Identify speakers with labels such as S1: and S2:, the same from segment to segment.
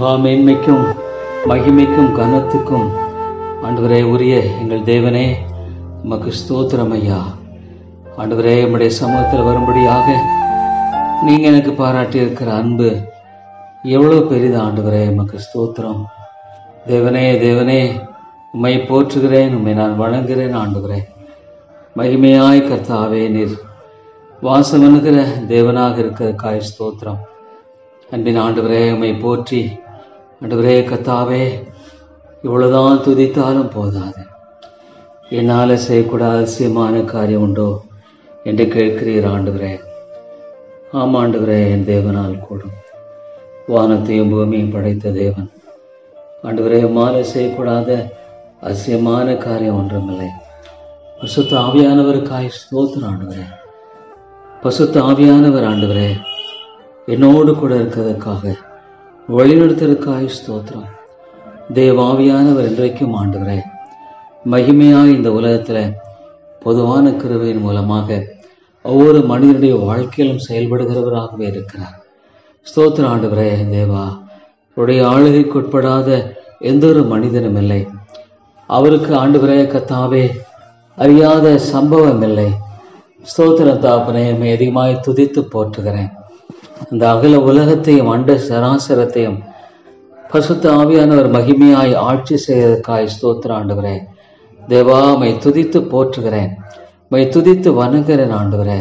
S1: மகா மேன்மைக்கும் மகிமைக்கும் கனத்துக்கும் ஆண்டவரே உரிய எங்கள் தேவனே உமக்கு ஸ்தோத்திரம் ஐயா. ஆண்டவரே உம்முடைய சமூகத்தில் வரும்படியாக நீங்க எனக்கு பாராட்டி இருக்கிற அன்பு எவ்வளவு பெரிது ஆண்டவரே, உமக்கு ஸ்தோத்திரம். தேவனே தேவனே உம்மை போற்றுகிறேன், உம்மை நான் வணங்குகிறேன் ஆண்டவரே. மகிமையாய் கர்த்தாவே நீர் வாசம் என்கிற தேவனாக இருக்கிறதுக்காய் ஸ்தோத்திரம். அன்பின் ஆண்டவரே உம்மை போற்றி ஆண்டவரே கர்த்தாவே, இவ்வளவுதான் துதித்தாலும் போதாது, என்னால் செய்யக்கூடாத அதிசயமான காரியம் உண்டோ என்று கேட்கிறீர் ஆண்டவரே. ஆம் ஆண்டவரே, என் தேவனால் கூடும். வானத்தையும் பூமியும் படைத்த தேவன் ஆண்டவரே, மாலை செய்யக்கூடாத அதிசயமான காரியம் ஒன்றுமில்லை. பசுத்த ஆவியானவருக்காய் ஸ்தோத்திரம் ஆண்டவரே. பசுத்த ஆவியானவர் ஆண்டவரே என்னோடு கூட இருக்கிறதுக்காக வழிநடத்துவதற்காய் ஸ்தோத்திரம். தேவாவியானவர் இன்றைக்கும் ஆண்டவரே மகிமையாய் இந்த உலகத்துல பொதுவான கிருபையின் மூலமாக ஒவ்வொரு மனிதனுடைய வாழ்க்கையிலும் செயல்படுகிறவராகவே இருக்கிறார். ஸ்தோத்திரம் ஆண்டவரே. தேவா, அவருடைய ஆளுகைக்குட்படாத எந்த ஒரு மனிதனும் இல்லை. அவருக்கு ஆண்டவரே கர்த்தாவே அறியாத சம்பவம் இல்லை. ஸ்தோத்திரம் தாப்பனே, அதிகமாய் துதித்து போற்றுகிறேன். இந்த அகல உலகத்தையும் அண்ட சராசரத்தையும் பசுத்த ஆவியானவர் மகிமையாய் ஆட்சி செய்வதற்காய் ஸ்தோத்திரம் ஆண்டவரே. தேவா, மை துதித்து போற்றுகிறேன், மை துதித்து வணங்குகிறேன் ஆண்டவரே.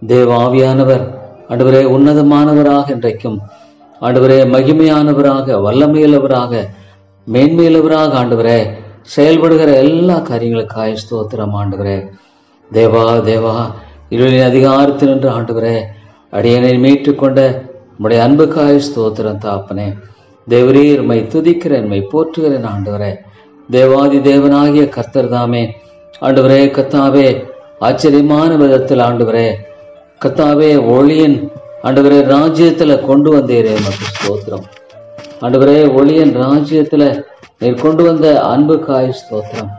S1: தேவ ஆவியானவர் ஆண்டவரே உன்னதமானவராக இன்றைக்கும் ஆண்டவரே மகிமையானவராக வல்லமையுள்ளவராக மேன்மையுள்ளவராக ஆண்டவரே செயல்படுகிற எல்லா காரியங்களுக்காய் ஸ்தோத்திரம் ஆண்டவரே. தேவா தேவா, இருளின் அதிகாரத்தில் நின்று ஆண்டவரே அடியனை மீட்டுக்கொண்ட உம்முடைய அன்புக்காய் ஸ்தோத்திரம் தாப்பனே. தேவரீர் மை துதிக்கிறேன், மை போற்றுகிறேன் ஆண்டவரே. தேவாதி தேவனாகிய கர்த்தர் தாமே ஆண்டவரே கர்த்தாவே ஆச்சரியமான விதத்தில் ஆண்டவரே கர்த்தாவே ஒளியின் ஆண்டவரே ராஜ்யத்துல கொண்டு வந்தீரே, மக்கு ஸ்தோத்திரம் ஆண்டவரே. ஒளியின் ராஜ்யத்துல நீர் கொண்டு வந்த அன்புக்காய் ஸ்தோத்திரம்.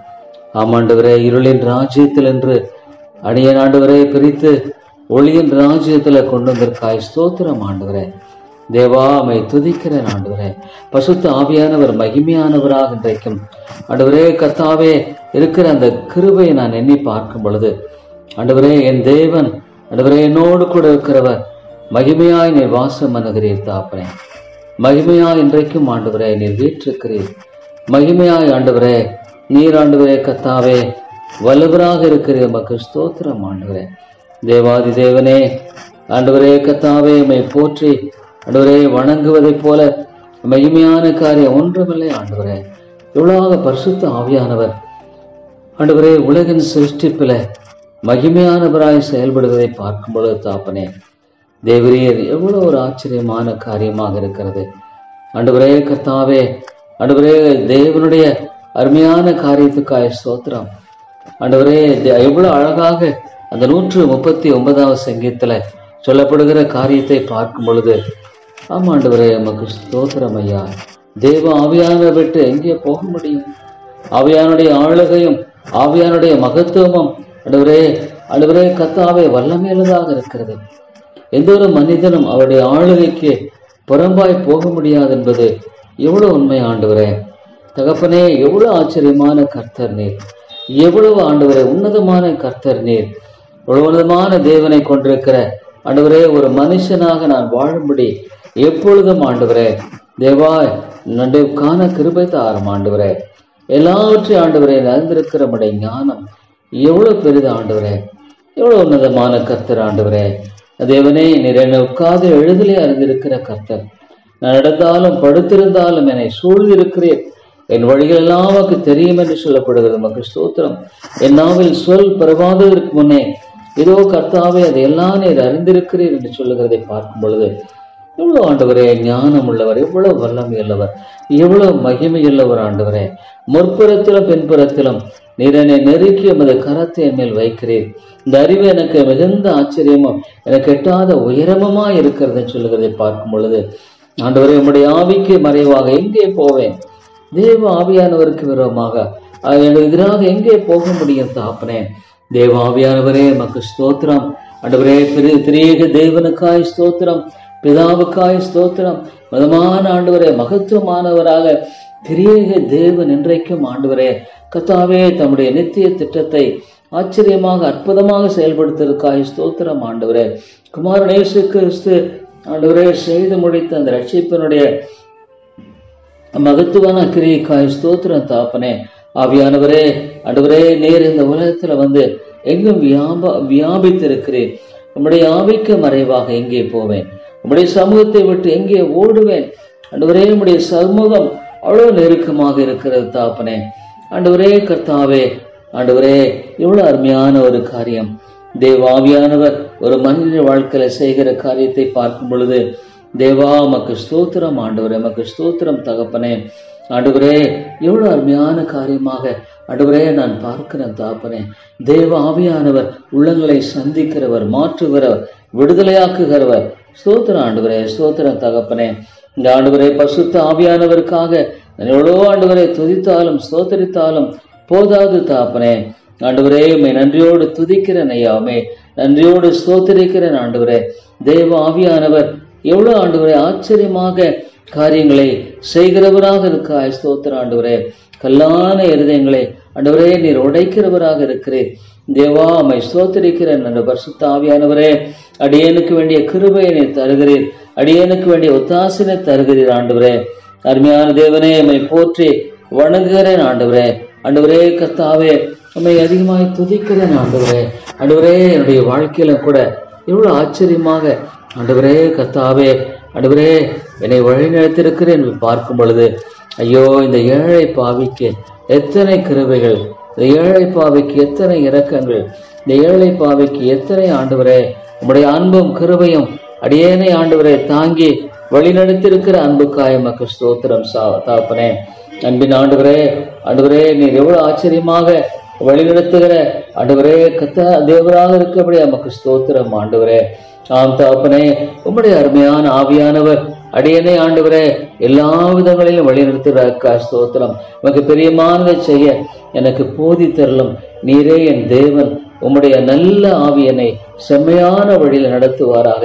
S1: ஆமாண்டவரே, இருளின் ராஜ்யத்தில் என்று அடியன் ஆண்டவரே பிரித்து ஒளியின் ராஜ்யத்துல கொண்டு வந்திருக்காய் ஸ்தோத்திரம் ஆண்டவரே. தேவாமை துதிக்கிறேன் ஆண்டவரே. பசுத்த ஆவியானவர் மகிமையானவராக இன்றைக்கும் ஆண்டவரே கர்த்தாவே இருக்கிற அந்த கிருபையை நான் எண்ணி பார்க்கும் பொழுது ஆண்டவரே என் தேவன் ஆண்டவரே என்னோடு கூட இருக்கிறவர் மகிமையாய் நீர் வாசம் பண்ணுகிறீர் தாப்பனே. மகிமையாய் இன்றைக்கும் ஆண்டவரே நீர் வீற்றிருக்கிறீர். மகிமையாய் ஆண்டவரே நீர் ஆண்டவரே கர்த்தாவே வல்லவராக இருக்கிறீர், மக்கு ஸ்தோத்திரம் ஆண்டவரே. தேவாதி தேவனே ஆண்டவரே கர்த்தாவே மை போற்றி ஆண்டவரே வணங்குவதைப் போல மகிமையான காரியம் ஒன்றுமில்லை ஆண்டவரே. இவ்வளவு பரிசுத்த ஆவியானவர் ஆண்டவரே உலகின் சிருஷ்டிப்பில மகிமையானவராய் செயல்படுவதை பார்க்கும் பொழுது தாப்பனே தேவரீர் எவ்வளவு ஒரு ஆச்சரியமான காரியமாக இருக்கிறது ஆண்டவரே கர்த்தாவே. ஆண்டவரே தேவனுடைய அருமையான காரியத்துக்காய் ஸ்தோத்திரம் ஆண்டவரே. எவ்வளவு அழகாக அந்த 139வது சங்கீதத்துல சொல்லப்படுகிற காரியத்தை பார்க்கும் பொழுது ஆமா ஆண்டவரே நமக்கு ஸ்தோத்திரம் ஐயா. தேவ ஆவியானவர் விட்டு எங்கே போக முடியும்? ஆவியானுடைய ஆளுகையும் ஆவியானுடைய மகத்துவமும் ஆண்டவரே ஆண்டவரே கர்த்தாவே வல்லமையுள்ளதாக இருக்கிறது. எந்த ஒரு மனிதனும் அவருடைய ஆளுகைக்கு புறம்பாய் போக முடியாது என்பது எவ்வளவு உண்மை ஆண்டவரே. தகப்பனே, எவ்வளவு ஆச்சரியமான கர்த்தர் நீர், எவ்வளவு ஆண்டவரே உன்னதமான கர்த்தர் நீர். உன்னதமான தேவனை கொண்டிருக்கிற ஆண்டவரே ஒரு மனுஷனாக நான் வாழும்படி எப்பொழுதும் ஆண்டவரே தேவா நண்டு காண கிருபை தாரும் ஆண்டவரே. எல்லாவற்றையும் ஆண்டவரே அறிந்திருக்கிற நம்முடைய ஞானம் எவ்வளவு பெரிது ஆண்டவரே. எவ்வளவு உன்னதமான கர்த்தர் ஆண்டவரே. தேவனே, நீர் என்னை உட்கார்ந்து எழுதிலே அறிந்திருக்கிற கர்த்தர். நான் நடந்தாலும் படுத்திருந்தாலும் என்னை சூழ்ந்திருக்கிறேன், என் வழிகள் எல்லாம் நமக்கு தெரியும் என்று சொல்லப்படுகிறது, நமக்கு ஸ்தோத்திரம். என் நாவில் சொல் பிறவாததற்கு முன்னே இதோ கர்த்தாவே அதை எல்லாம் நீர் அறிந்திருக்கிறீர் என்று சொல்லுகிறதை பார்க்கும் பொழுது எவ்வளவு ஆண்டவரே ஞானம் உள்ளவர், எவ்வளவு வல்லமை உள்ளவர், எவ்வளவு மகிமையுள்ளவர் ஆண்டவரே. முற்புறத்திலும் பின்புறத்திலும் நீர் என்னை நெருக்கி எமது கரத்தை என் மேல் வைக்கிறீர். இந்த அறிவு எனக்கு மிகுந்த ஆச்சரியமும் எனக்கு எட்டாத உயரமுமா இருக்கிறது சொல்லுகிறதை பார்க்கும் பொழுது ஆண்டவரே உம்முடைய ஆவிக்கு மறைவாக எங்கே போவேன்? தேவ ஆவியானவருக்கு விரோதமாக எனக்கு எதிராக எங்கே போக முடியும் தாப்பனே? தேவ ஆவியானவரே மக்கு ஸ்தோத்திரம் ஆண்டவரே. திரியேக தேவனுக்காய் ஸ்தோத்திரம், பிதாவுக்காய் ஸ்தோத்திரம். மதமான ஆண்டவரே, மகத்துவமானவராக திரியேக தேவன் என்றைக்கும் ஆண்டவரே கர்த்தாவே தம்முடைய நித்திய திட்டத்தை ஆச்சரியமாக அற்புதமாக செயல்படுத்துவதற்காய் ஸ்தோத்திரம் ஆண்டவரே. குமாரன் இயேசு கிறிஸ்து ஆண்டவரே செய்து முடித்த அந்த ரட்சிப்பினுடைய மகத்துவான கிரியைக்காய் ஸ்தோத்திரம் தாப்பனே. ஆவியானவரே ஆண்டவரே, நேர் இந்த உலகத்துல வந்து எங்கும் வியாபித்திருக்கிறேன். உம்முடைய ஆவிக்கு மறைவாக எங்கே போவேன்? உம்முடைய சமூகத்தை விட்டு எங்கே ஓடுவேன்? ஆண்டவரே, உம்முடைய சமூகம் அவ்வளவு நெருக்கமாக இருக்கிறது தாப்பனே. ஆண்டவரே கர்த்தாவே, ஆண்டவரே எவ்வளவு அருமையான ஒரு காரியம். தேவாவியானவர் ஒரு மனித வாழ்க்கையில செய்கிற காரியத்தை பார்க்கும் பொழுது தேவா மக்கு ஸ்தோத்திரம் ஆண்டவரே, மக்கு ஸ்தோத்திரம் தகப்பனே. ஆண்டவரே எவ்வளவு அருமையான காரியமாக ஆண்டவரே நான் பார்க்கிறேன் தாப்பனே. தேவ ஆவியானவர் உள்ளங்களை சந்திக்கிறவர், மாற்றுகிறவர், விடுதலையாக்குகிறவர். ஸ்தோத்திரம் ஆண்டவரே, ஸ்தோத்திரம் தகப்பனே. இந்த ஆண்டவரே பரிசுத்த ஆவியானவருக்காக நான் எவ்வளோ ஆண்டவரை துதித்தாலும் ஸ்தோத்தரித்தாலும் போதாது தாப்பனே. ஆண்டவரே உம்மை நன்றியோடு துதிக்கிறேன் ஐயாமே, நன்றியோடு ஸ்தோத்தரிக்கிறேன் ஆண்டவரே. தேவ ஆவியானவர் எவ்வளவு ஆண்டவரே ஆச்சரியமாக காரியங்களை செய்கிறவராக இருக்காய். ஸ்தோத்திரம் ஆண்டவரே. கல்லான இருதயங்களை ஆண்டவரே நீர் உடைக்கிறவராக இருக்கிறேன். தேவா உம்மை ஸ்தோத்தரிக்கிறேன். அந்த பரிசுத்த ஆவியானவரே, அடியேனுக்கு வேண்டிய கிருபையை நீர் தருகிறீர், அடியேனுக்கு வேண்டிய ஒத்தாசனை தருகிறீர் ஆண்டவரே. அருமையான தேவனே, உம்மை போற்றி வணங்குகிறேன் ஆண்டவரே. ஆண்டவரே கர்த்தாவே, உம்மை அதிகமாய் துதிக்கிறேன் ஆண்டவரே. ஆண்டவரே, என்னுடைய வாழ்க்கையில கூட எவ்வளவு ஆச்சரியமாக ஆண்டவரே கர்த்தாவே, ஆண்டவரே என்னை வழிநடத்திருக்கிறேன் என்று பார்க்கும் பொழுது ஐயோ, இந்த ஏழை பாவிக்கு எத்தனை கிருபைகள், இந்த ஏழை பாவிக்கு எத்தனை இரக்கங்கள், இந்த ஏழை பாவிக்கு எத்தனை ஆண்டவரே உம்முடைய அன்பும் கிருபையும் அடியேனை ஆண்டவரை தாங்கி வழிநடத்திருக்கிற அன்புக்காய் உமக்கு ஸ்தோத்திரம் தாப்பனே. அன்பின் ஆண்டவரே, ஆண்டவரே நீர் எவ்வளவு ஆச்சரியமாக வழிநடத்துகிற ஆண்டவரே கர்த்தா தேவராக இருக்கபடி உமக்கு ஸ்தோத்திரம் ஆண்டவரே. ஆம் தாப்பனே, உம்முடைய அருமையான ஆவியானவர் அடியனை ஆண்டவரே எல்லா விதங்களிலும் வழிநடத்துகிறார். ஸ்தோத்திரம். உமக்கு பிரியமானதை செய்ய எனக்கு போதித்தருளும். நீரே என் தேவன். உம்முடைய நல்ல ஆவியனை செம்மையான வழியில் நடத்துவாராக.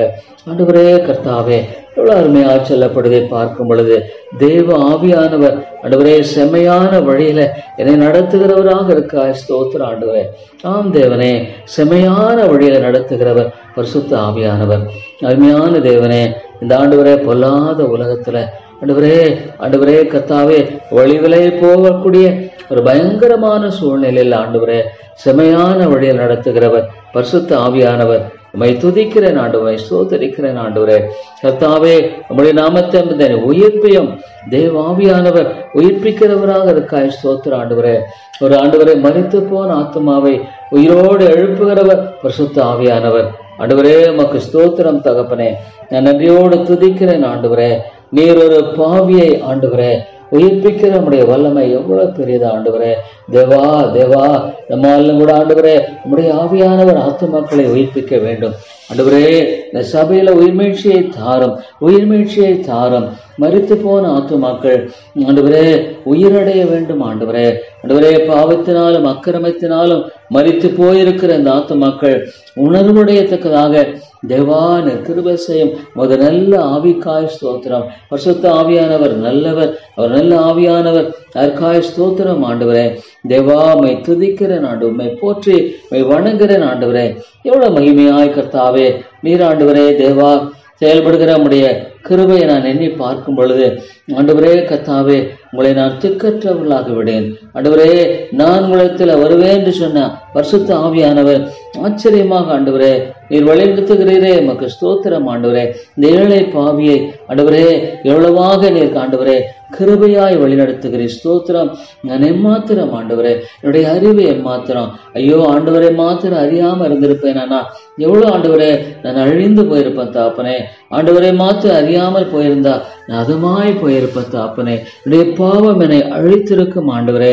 S1: ஆண்டவரே கர்த்தாவே, எவ்வளவு அருமையாக சொல்லப்படுவதை பார்க்கும் பொழுது தேவ ஆவியானவர் ஆண்டவரே செம்மையான வழியில என்னை நடத்துகிறவராக இருக்காய். ஸ்தோத்திரம் ஆண்டவரே. ஆம் தேவனே, செம்மையான வழியில நடத்துகிறவர் பரிசுத்த ஆவியானவர். அருமையான தேவனே, இந்த ஆண்டவரே பொல்லாத உலகத்துல ஆண்டவரே கர்த்தாவே வழிவிலை போகக்கூடிய ஒரு பயங்கரமான சூழ்நிலையில் ஆண்டவரே செம்மையான வழியில் நடத்துகிறவர் பரிசுத்த ஆவியானவர். உம்மை துதிக்கிறேன் ஆண்டவரை, ஸ்தோத்தரிக்கிறேன் ஆண்டவரே. கர்த்தாவே, உம்முடைய நாமத்தை உயிர்ப்பியும் தேவ ஆவியானவர் உயிர்ப்பிக்கிறவராக இருக்காய். ஸ்தோத்திர ஆண்டவரே. ஒரு ஆண்டவரை மரித்து போன ஆத்மாவை உயிரோடு எழுப்புகிறவர் பரிசுத்த ஆவியானவர். ஆண்டவரே உமக்கு ஸ்தோத்திரம் தகப்பனே. நான் நன்றியோடு துதிக்கிறேன் ஆண்டவரே. நீர் ஒரு பாவியை ஆண்டவரே உயிர்ப்பிக்கிற நம்முடைய வல்லமை எவ்வளவு பெரியதா ஆண்டவரே. தேவா தேவா, நம்மாலும் கூட ஆண்டவரே நம்முடைய ஆவியானவர் ஆத்துமாக்களை உயிர்ப்பிக்க வேண்டும் ஆண்டவரே. இந்த சபையில உயிர்மீழ்ச்சியை தாரும். மரித்து போன ஆத்துமாக்கள் ஆண்டவரே உயிரடைய வேண்டும் ஆண்டவரே. ஆண்டவரே, பாவத்தினாலும் அக்கிரமத்தினாலும் மரித்து போயிருக்கிற இந்த ஆத்துமாக்கள் உணர்வுடையத்தக்கதாக தேவான கிருபை செய்யும். நல்ல ஆவிக்காய் ஸ்தோத்திரம். பரிசுத்த ஆவியானவர் நல்லவர், அவர் நல்ல ஆவியானவர். அதற்காய் ஸ்தோத்திரம் ஆண்டவரே. தேவா, மை துதிக்கிறேன் ஆண்டு, உம்மை போற்றி மை வணங்குகிறேன் ஆண்டவரே. எவ்வளவு மகிமையாய் கர்த்தாவே நீர் ஆண்டவரே தேவா செயல்படுகிற நம்முடைய கிருபையை நான் எண்ணி பார்க்கும் பொழுது ஆண்டவரே கர்த்தாவே, உங்களை நான் திக்கற்றவர்களாகி விடேன் ஆண்டவரே. நான் உலகத்தில் வருவேன் என்று சொன்ன பரிசுத்த ஆவியானவர் ஆச்சரியமாக ஆண்டவரே நீர் வழிநடத்துகிறீரே. எமக்கு ஸ்தோத்திரம் ஆண்டவரே. இந்த ஏழை பாவியை ஆண்டவரே எவ்வளவாக நீர் ஆண்டவரே கிருபையாய் வழிநடத்துகிறீர். ஸ்தோத்திரம். நான் எம்மாத்திரம் ஆண்டவரே, என்னுடைய அறிவு எம்மாத்திரம். ஐயோ ஆண்டவரே, மாத்திரம் அறியாம இருந்திருப்பேன். நான் எவ்வளவு ஆண்டவரே நான் அழிந்து போயிருப்பேன் தாப்பனே. ஆண்டவரே மாத்திரம் அறியாமல் போயிருந்தா நான் அதுமாய் போயிருப்பேன் தாப்பனே. என்னுடைய பாவம் என்னை அழித்திருக்கும் ஆண்டவரே.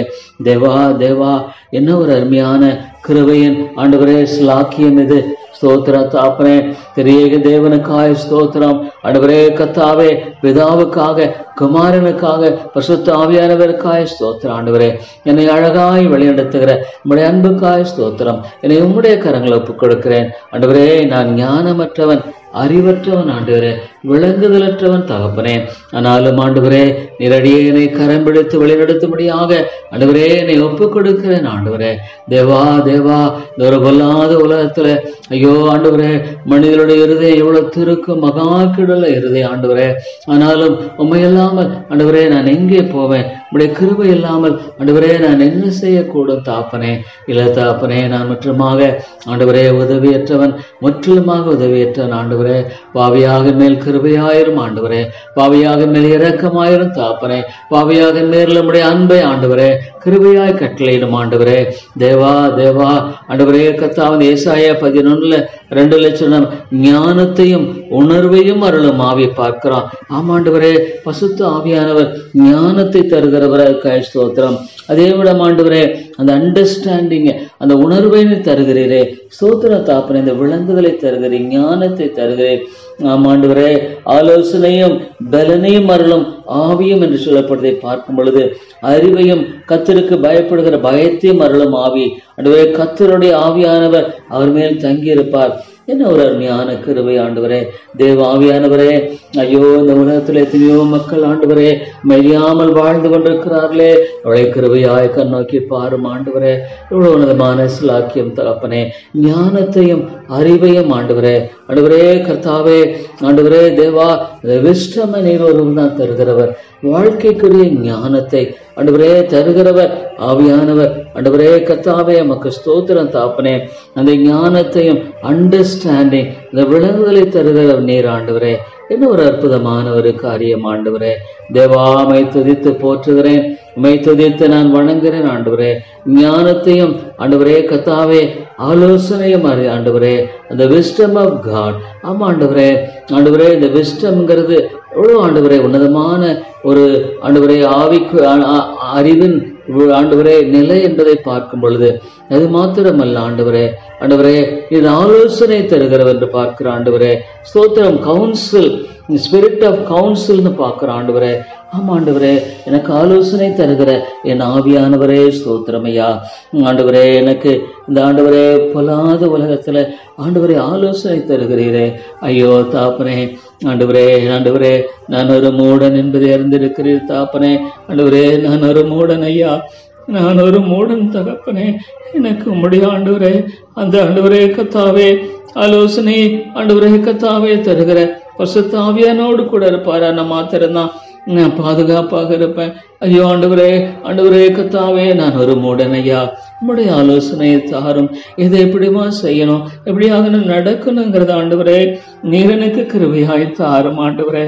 S1: தேவா தேவா, என்ன ஒரு அருமையான கிருபையின் ஆண்டவரே ஸ்லாக்கியம் இது. ஸ்தோத்திரம் தாப்பனே. திரியேக தேவனுக்காய் ஸ்தோத்திரம் ஆண்டவரே கர்த்தாவே. பிதாவுக்காக, குமாரனுக்காக, பரிசுத்த ஆவியானவருக்காய் ஸ்தோத்திரம் ஆண்டவரே. என்னை அழகாய் வழிநடத்துகிற உம்முடைய அன்புக்காய் ஸ்தோத்திரம். என்னை உம்முடைய கரங்களை ஒப்புக் கொடுக்கிறேன் ஆண்டவரே. நான் ஞானமற்றவன், அறிவற்றவன் ஆண்டவரே, விளங்குதலற்றவன் தகப்பனே. ஆனாலும் ஆண்டவரே, நீரடியே என்னை கரம் பிடித்து வழிநடத்தும்படியாக ஆண்டவரே என்னை ஒப்புக் கொடுக்கிறேன் ஆண்டவரே. தேவா தேவா, இந்த ஒரு பொல்லாத உலகத்துல ஐயோ ஆண்டவரே, மனிதனுடைய இருதயம் எவ்வளவு திருக்கும் மகா கிடல இருதயம் ஆண்டவரே. ஆனாலும் உண்மை இல்லாமல் ஆண்டவரே நான் எங்கே போவேன்? உடைய கிருபை இல்லாமல் ஆண்டவரே நான் என்ன செய்யக்கூடும் தாப்பனே? இல்ல தாப்பனே, நான் முற்றுமாக ஆண்டவரே உதவியற்றவன், முற்றிலுமாக உதவியற்றவன் ஆண்டவரே. பாவியாக மேல் கிருபையாயிரும் ஆண்டவரே, பாவியாக மேல் இரக்கமாயிரும் தாப்பனே, பாவியாக மேல் நம்முடைய அன்பை ஆண்டவரே கிருபையாய் கட்டளையிடும் ஆண்டவரே. தேவா தேவா ஆண்டவரே, கர்த்தாவின் ஏசாயா 11:2 ஞானத்தையும் உணர்வையும் அருளும் ஆவி பார்க்கிறோம். ஆமாண்டவரே, பசுத்த ஆவியானவர் ஞானத்தை தருகிறவராக ஸ்தோத்திரம். அதே விட ஆண்டவரே, அந்த அண்டர்ஸ்டாண்டிங், அந்த உணர்வை தருகிறீரே ஸ்தோத்திர தாப்பனே. இந்த விளங்குதலை தருகிறேன், ஞானத்தை தருகிறேன். ஆமாண்டவரே, ஆலோசனையும் பலனையும் அருளும் ஆவியும் என்று சொல்லப்படுவதை பார்க்கும் பொழுது அறிவையும் கர்த்தருக்கு பயப்படுகிற பயத்தையும் அருளும் ஆவி ஆண்டவரே. கர்த்தருடைய ஆவியானவர் அவர் மேல் தங்கி இருப்பார். என்ன ஒரு அருமையான கிருபை ஆண்டவரே. தேவ ஆவியானவரே, ஐயோ இந்த உலகத்துல எத்தனையோ மக்கள் ஆண்டவரே மெரியாமல் வாழ்ந்து கொண்டிருக்கிறார்களே, அவளை கிருபையாய் கண்ணோக்கி பாரும் ஆண்டவரே. இவ்வளவு உன்னதமான சிலாக்கியம் தகப்பனே, ஞானத்தையும் அறிவையும் ஆண்டவரே ஆண்டவரே கர்த்தாவே ஆண்டவரே தேவா, விஸ்டம் நீர் ஒருவன் தான் தருகிறவர். வாழ்க்கைக்குரிய ஞானத்தை ஆண்டவரே தருகிறவர் ஆவியானவர் ஆண்டவரே கர்த்தாவே. நமக்கு ஸ்தோத்திரம் தாப்பனே. அந்த ஞானத்தையும் அண்டர்ஸ்டாண்டிங், இந்த விளங்குதலை தருகிறவர் நீர் ஆண்டவரே. என்ன ஒரு அற்புதமான ஒரு காரியம் ஆண்டவரே. தேவா, உம்மை துதித்து போற்றுகிறேன், உம்மை துதித்து நான் வணங்குகிறேன் ஆண்டவரே. ஞானத்தையும் ஆண்டவரே கர்த்தாவே, ஆலோசனையும் ஆண்டவரே, அந்த விஸ்டம் ஆஃப் காட். ஆமா ஆண்டவரே ஆண்டவரே, இந்த விஸ்டம்ங்கிறது எவ்வளவு ஆண்டவரே உன்னதமான ஒரு ஆண்டவரே ஆவிக்கு அறிவின் ஆண்டவரே நிலை என்பதை பார்க்கும் பொழுது அது மாத்திரமல்ல ஆண்டவரே ஆண்டவரே, இது ஆலோசனை தருகிறவர் என்று பார்க்கிற ஆண்டவரே ஸ்தோத்திரம். கவுன்சில், ஸ்பிரிட் ஆஃப் கவுன்சில்னு பார்க்கிற ஆண்டவரே. ஆமா ஆண்டவரே, எனக்கு ஆலோசனை தருகிற என் ஆவியானவரே ஸ்தோத்திரம் ஐயா. ஆண்டவரே, எனக்கு இந்த ஆண்டவரே பொல்லாத உலகத்துல ஆண்டவரே ஆலோசனை தருகிறீரே. ஐயோ தாப்பனே ஆண்டவரே ஆண்டவரே, நான் ஒரு மூடன் என்பதை அறிந்திருக்கிறீர் தாப்பனே. ஆண்டவரே, நான் ஒரு மூடன் ஐயா, நான் ஒரு மூடன் தகப்பனே. எனக்கு உம்முடைய ஆண்டவரே, அந்த ஆண்டவரே கர்த்தாவே ஆலோசனை ஆண்டவரே கர்த்தாவே தருகிற பரிசுத்த ஆவியானோடு கூட இருப்பாரா? நான் மாத்திரம்தான் நான் பாதுகாப்பாக இருப்பேன். ஐயோ ஆண்டவரே ஆண்டவரே கர்த்தாவே, நான் ஒரு மூடன் ஐயா, உம்முடைய ஆலோசனையை தாரும். இதை எப்படிமா செய்யணும், எப்படியாக நடக்கணுங்கிறத ஆண்டவரே நீர் எனக்கு கிருபையாய் தாரும் ஆண்டவரே.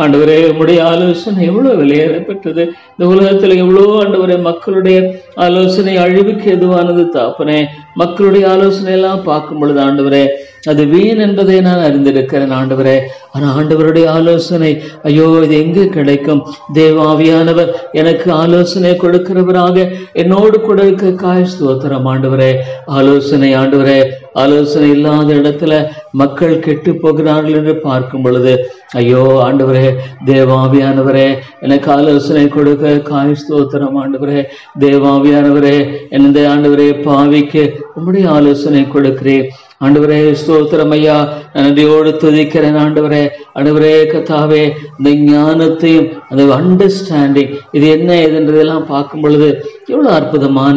S1: ஆண்டவரே, உம்முடைய ஆலோசனை எவ்வளவு விலையேறப்பட்டது. இந்த உலகத்துல எவ்வளோ ஆண்டவரே மக்களுடைய ஆலோசனை அழிவுக்கு எதுவானது தாப்பனே. மக்களுடைய ஆலோசனை எல்லாம் பார்க்கும் பொழுது ஆண்டவரே அது வீண் என்பதை நான் அறிந்திருக்கிறேன் ஆண்டவரே. ஆனா ஆண்டவருடைய ஆலோசனை ஐயோ இது எங்கு கிடைக்கும்? தேவாவியானவர் எனக்கு ஆலோசனை கொடுக்கிறவராக என்னோடு கூட இருக்க ஸ்தோத்திரம் ஆண்டவரே. ஆலோசனை ஆண்டவரே, ஆலோசனை இல்லாத இடத்துல மக்கள் கெட்டு போகிறார்கள் என்று பார்க்கும் பொழுது ஐயோ ஆண்டவரே, தேவாவியானவரே எனக்கு ஆலோசனை கொடுக்க ஸ்தோத்திரம் ஆண்டவரே. தேவாவியானவரே, இந்த ஆண்டவரே பாவிக்கு உம்முடைய ஆலோசனை கொடுக்கிறேன் ஆண்டவரே ஸ்தோத்திரம் ஐயா. நன்றியோடு துதிக்கிறேன் ஆண்டவரே. ஆண்டவரே கர்த்தாவே, இந்த ஞானத்தையும் அந்த அண்டர்ஸ்டாண்டிங் இது என்ன ஏதுன்றதெல்லாம் பார்க்கும் பொழுது எவ்வளவு அற்புதமான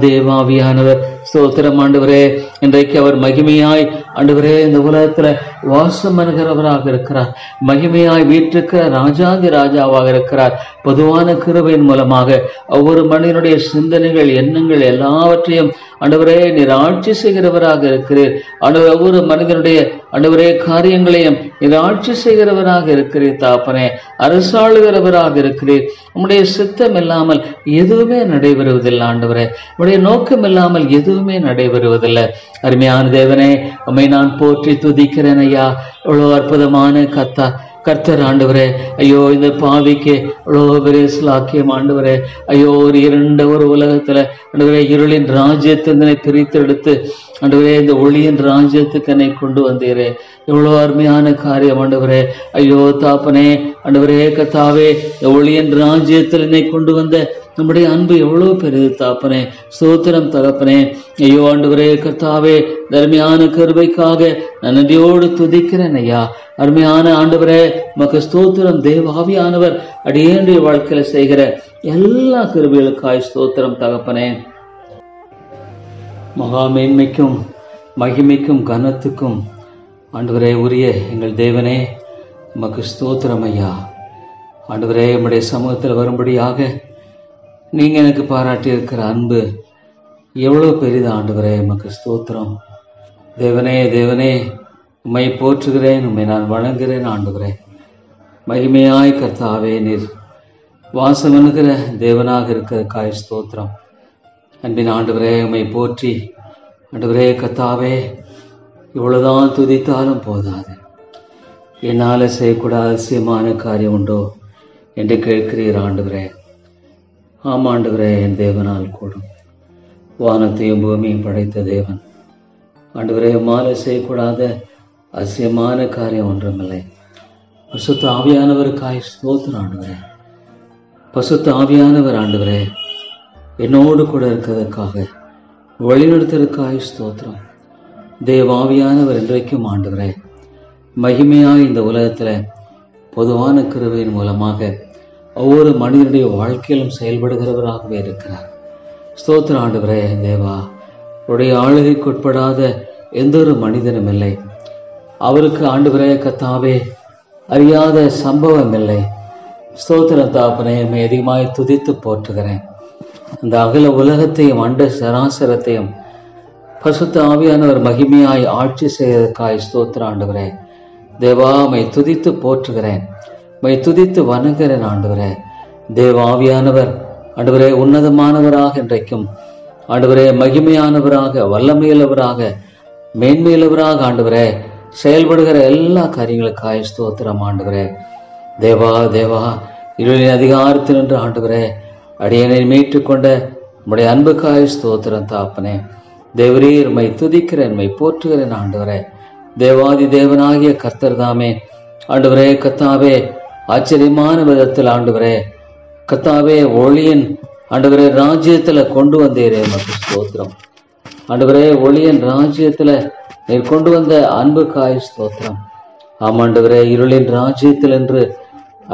S1: தேவாவியானவர் ஸ்தோத்திரம் ஆண்டவரே. இன்றைக்கு அவர் மகிமையாய் ஆண்டவரே இந்த உலகத்துல வாசம் பண்ணுகிறவராக இருக்கிறார். மகிமையாய் வீட்டிருக்கிற ராஜாதி ராஜாவாக இருக்கிறார். பொதுவான கிருபையின் மூலமாக ஒவ்வொரு மனிதனுடைய சிந்தனைகள், எண்ணங்கள் எல்லாவற்றையும் ஆண்டவரே நீர் ஆட்சி செய்கிறவராக இருக்கிறீர். ஆண்டவர் ஒவ்வொரு மனிதனுடைய ஆண்டவரே காரியங்களையும் நீர் ஆட்சி செய்கிறவராக இருக்கிறீர் தாப்பனே. அரசாளுகிறவராக இருக்கிறீர். உம்முடைய சித்தம் இல்லாமல் எதுவுமே நடைபெறுவதில்லை ஆண்டவரே. உம்முடைய நோக்கம் இல்லாமல் எதுவுமே நடைபெறுவதில்லை. அருமையான தேவனே, உம்மை நான் போற்றி துதிக்கிறேன் ஐயா. எவ்வளவு அற்புதமான கர்த்தர் ஆண்டவரே. ஐயோ இந்த பாவிக்கு எவ்வளோ பெரிய சிலாக்கியம் ஆண்டவரே. ஐயோ ஒரு இருண்ட ஒரு உலகத்துல ஆண்டவரே இருளின் ராஜ்யத்தினை பிரித்தெடுத்து ஆண்டவரே, இந்த ஒளியின் ராஜ்யத்துக்கு என்னை கொண்டு வந்தீரே, எவ்வளவு அருமையான காரியம் ஆண்டவரே. ஐயோ தாப்பனே, ஆண்டவரே கர்த்தாவே, இந்த ஒளியின் ராஜ்யத்தில் என்னை கொண்டு வந்த நம்முடைய அன்பு எவ்வளவு பெரிது தாப்பனே. ஸ்தோத்திரம் தகப்பனே. ஐயோ ஆண்டவரே கர்த்தாவே, அருமையான கிருபைக்காக நான் நன்றியோடு துதிக்கிறேன் ஐயா. அருமையான ஆண்டவரே, உமக்கு ஸ்தோத்திரம். தேவாவியானவர் அடியேனுடைய வாழ்க்கையில செய்கிற எல்லா கிருபைகளுக்காய் ஸ்தோத்திரம் தகப்பனே. மகா மேன்மைக்கும் மகிமைக்கும் கனத்துக்கும் ஆண்டவரே உரிய எங்கள் தேவனே, உமக்கு ஸ்தோத்திரம் ஐயா. ஆண்டவரே, உம்முடைய சமூகத்தில் வரும்படியாக நீங்க எனக்கு பாராட்டி இருக்கிற அன்பு எவ்வளவு பெரிது ஆண்டவரே. உமக்கு ஸ்தோத்திரம். தேவனே தேவனே, உம்மை போற்றுகிறேன், உம்மை நான் வணங்குகிறேன் ஆண்டவரே. மகிமையாய் கர்த்தாவே, நீர் வாசம் பண்ணுகிற தேவனாக இருக்கிறதுக்காய் ஸ்தோத்திரம். அன்பின் ஆண்டவரே, உம்மை போற்றி ஆண்டவரே கர்த்தாவே, இவ்வளவுதான் துதித்தாலும் போதாது, என்னால் செய்யக்கூடாத அதிசயமான காரியம் உண்டோ என்று கேட்கிறீர் ஆண்டவரே. ஆமாம் ஆண்டவரே, என் தேவனால் கூடும். வானத்தையும் பூமியும் படைத்த தேவன் ஆண்டவரே, உம்மால் செய்யக்கூடாத அதிசயமான காரியம் ஒன்றுமில்லை. பசுத்த ஆவியானவருக்காய் ஸ்தோத்திரம் ஆண்டவரே. பசுத்த ஆவியானவர் ஆண்டவரே என்னோடு கூட இருக்கிறதுக்காக, வழிநடத்துறதுக்காய் ஸ்தோத்திரம். தேவாவியானவர் இன்றைக்கும் ஆண்டவரே மகிமையாய் இந்த உலகத்துல பொதுவான கிருபையின் மூலமாக ஒவ்வொரு மனிதனுடைய வாழ்க்கையிலும் செயல்படுகிறவராகவே இருக்கிறார். ஸ்தோத்திர ஆண்டவரே. தேவா, உடைய ஆளுகைக்குட்படாத எந்த ஒரு மனிதனும் இல்லை. அவருக்கு ஆண்டவரே கர்த்தாவே அறியாத சம்பவம் இல்லை. ஸ்தோத்திரம் தாப்பனே, அதிகமாய் துதித்து போற்றுகிறேன். அந்த அகல உலகத்தையும் அண்ட சராசரத்தையும் பசுத்த ஆவியானவர் மகிமையாய் ஆட்சி செய்வதற்காய் ஸ்தோத்திர ஆண்டவரே. தேவா, மை துதித்து போற்றுகிறேன், மை துதித்து வணங்குகிறேன் ஆண்டவரே. தேவ ஆவியானவர் ஆண்டவரே உன்னதமானவராக இன்றைக்கும் ஆண்டவரே மகிமையானவராக, வல்லமையுள்ளவராக, மேன்மையுள்ளவராக ஆண்டவரே செயல்படுகிற எல்லா காரியங்களுக்காய் ஸ்தோத்திரம் ஆண்டவரே. தேவா தேவா, இருளின் அதிகாரத்தில் நின்று ஆண்டவரே அடியனை மீட்டுக்கொண்ட உம்முடைய அன்புக்காய் ஸ்தோத்திரம் தாப்பனே. தேவரீர், மை துதிக்கிறேன், மை போற்றுகிறேன் ஆண்டவரே. தேவாதி தேவனாகிய கர்த்தர் தாமே ஆண்டவரே கர்த்தாவே, ஆச்சரியமான விதத்தில் ஆண்டவரே கர்த்தாவே ஒளியின் ஆண்டவரே ராஜ்யத்துல கொண்டு வந்தீரே, உமக்கு ஸ்தோத்திரம் ஆண்டவரே. ஒளியின் ராஜ்யத்துல நீர் கொண்டு வந்த அன்புக்காய் ஸ்தோத்திரம். ஆமாண்டவரே, இருளின் ராஜ்யத்தில் என்று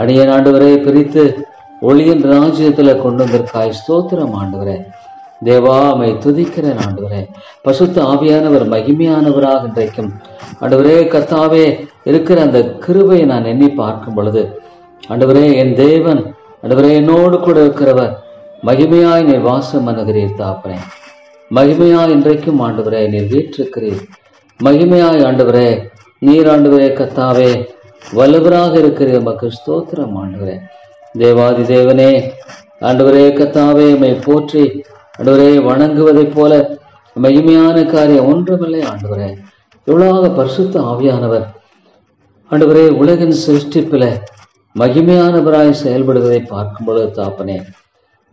S1: அடியன் ஆண்டவரே பிரித்து ஒளியின் ராஜ்யத்துல கொண்டு வந்திருக்காய் ஸ்தோத்திரம் ஆண்டவரே. தேவா, மை துதிக்கிறேன் ஆண்டவரே. பசுத்த ஆவியானவர் மகிமையானவராக இன்றைக்கும் ஆண்டவரே கர்த்தாவே இருக்கிற அந்த கிருபையை நான் எண்ணி பார்க்கும் பொழுது ஆண்டவரே, என் தேவன் ஆண்டவரே என்னோடு கூட இருக்கிறவர் மகிமையாய் நீர் வாசம் பண்ணுகிறீர் தாப்பனே. மகிமையாய் இன்றைக்கும் ஆண்டவரே நீர் வீற்றிருக்கிறீர். மகிமையாய் ஆண்டவரே நீர் ஆண்டவரே கர்த்தாவே வல்லவராக இருக்கிறீர். மக்கள் ஸ்தோத்திரம் ஆண்டவரே. தேவாதி தேவனே ஆண்டவரே கர்த்தாவே, மை போற்றி ஆண்டவரே வணங்குவதைப் போல மகிமையான காரியம் ஒன்றுமில்லை ஆண்டவரே. இவ்வளவு பரிசுத்த ஆவியானவர் ஆண்டவரே உலகின் சிருஷ்டிப்பில மகிமையானவராய் செயல்படுவதை பார்க்கும் பொழுது தாப்பனே,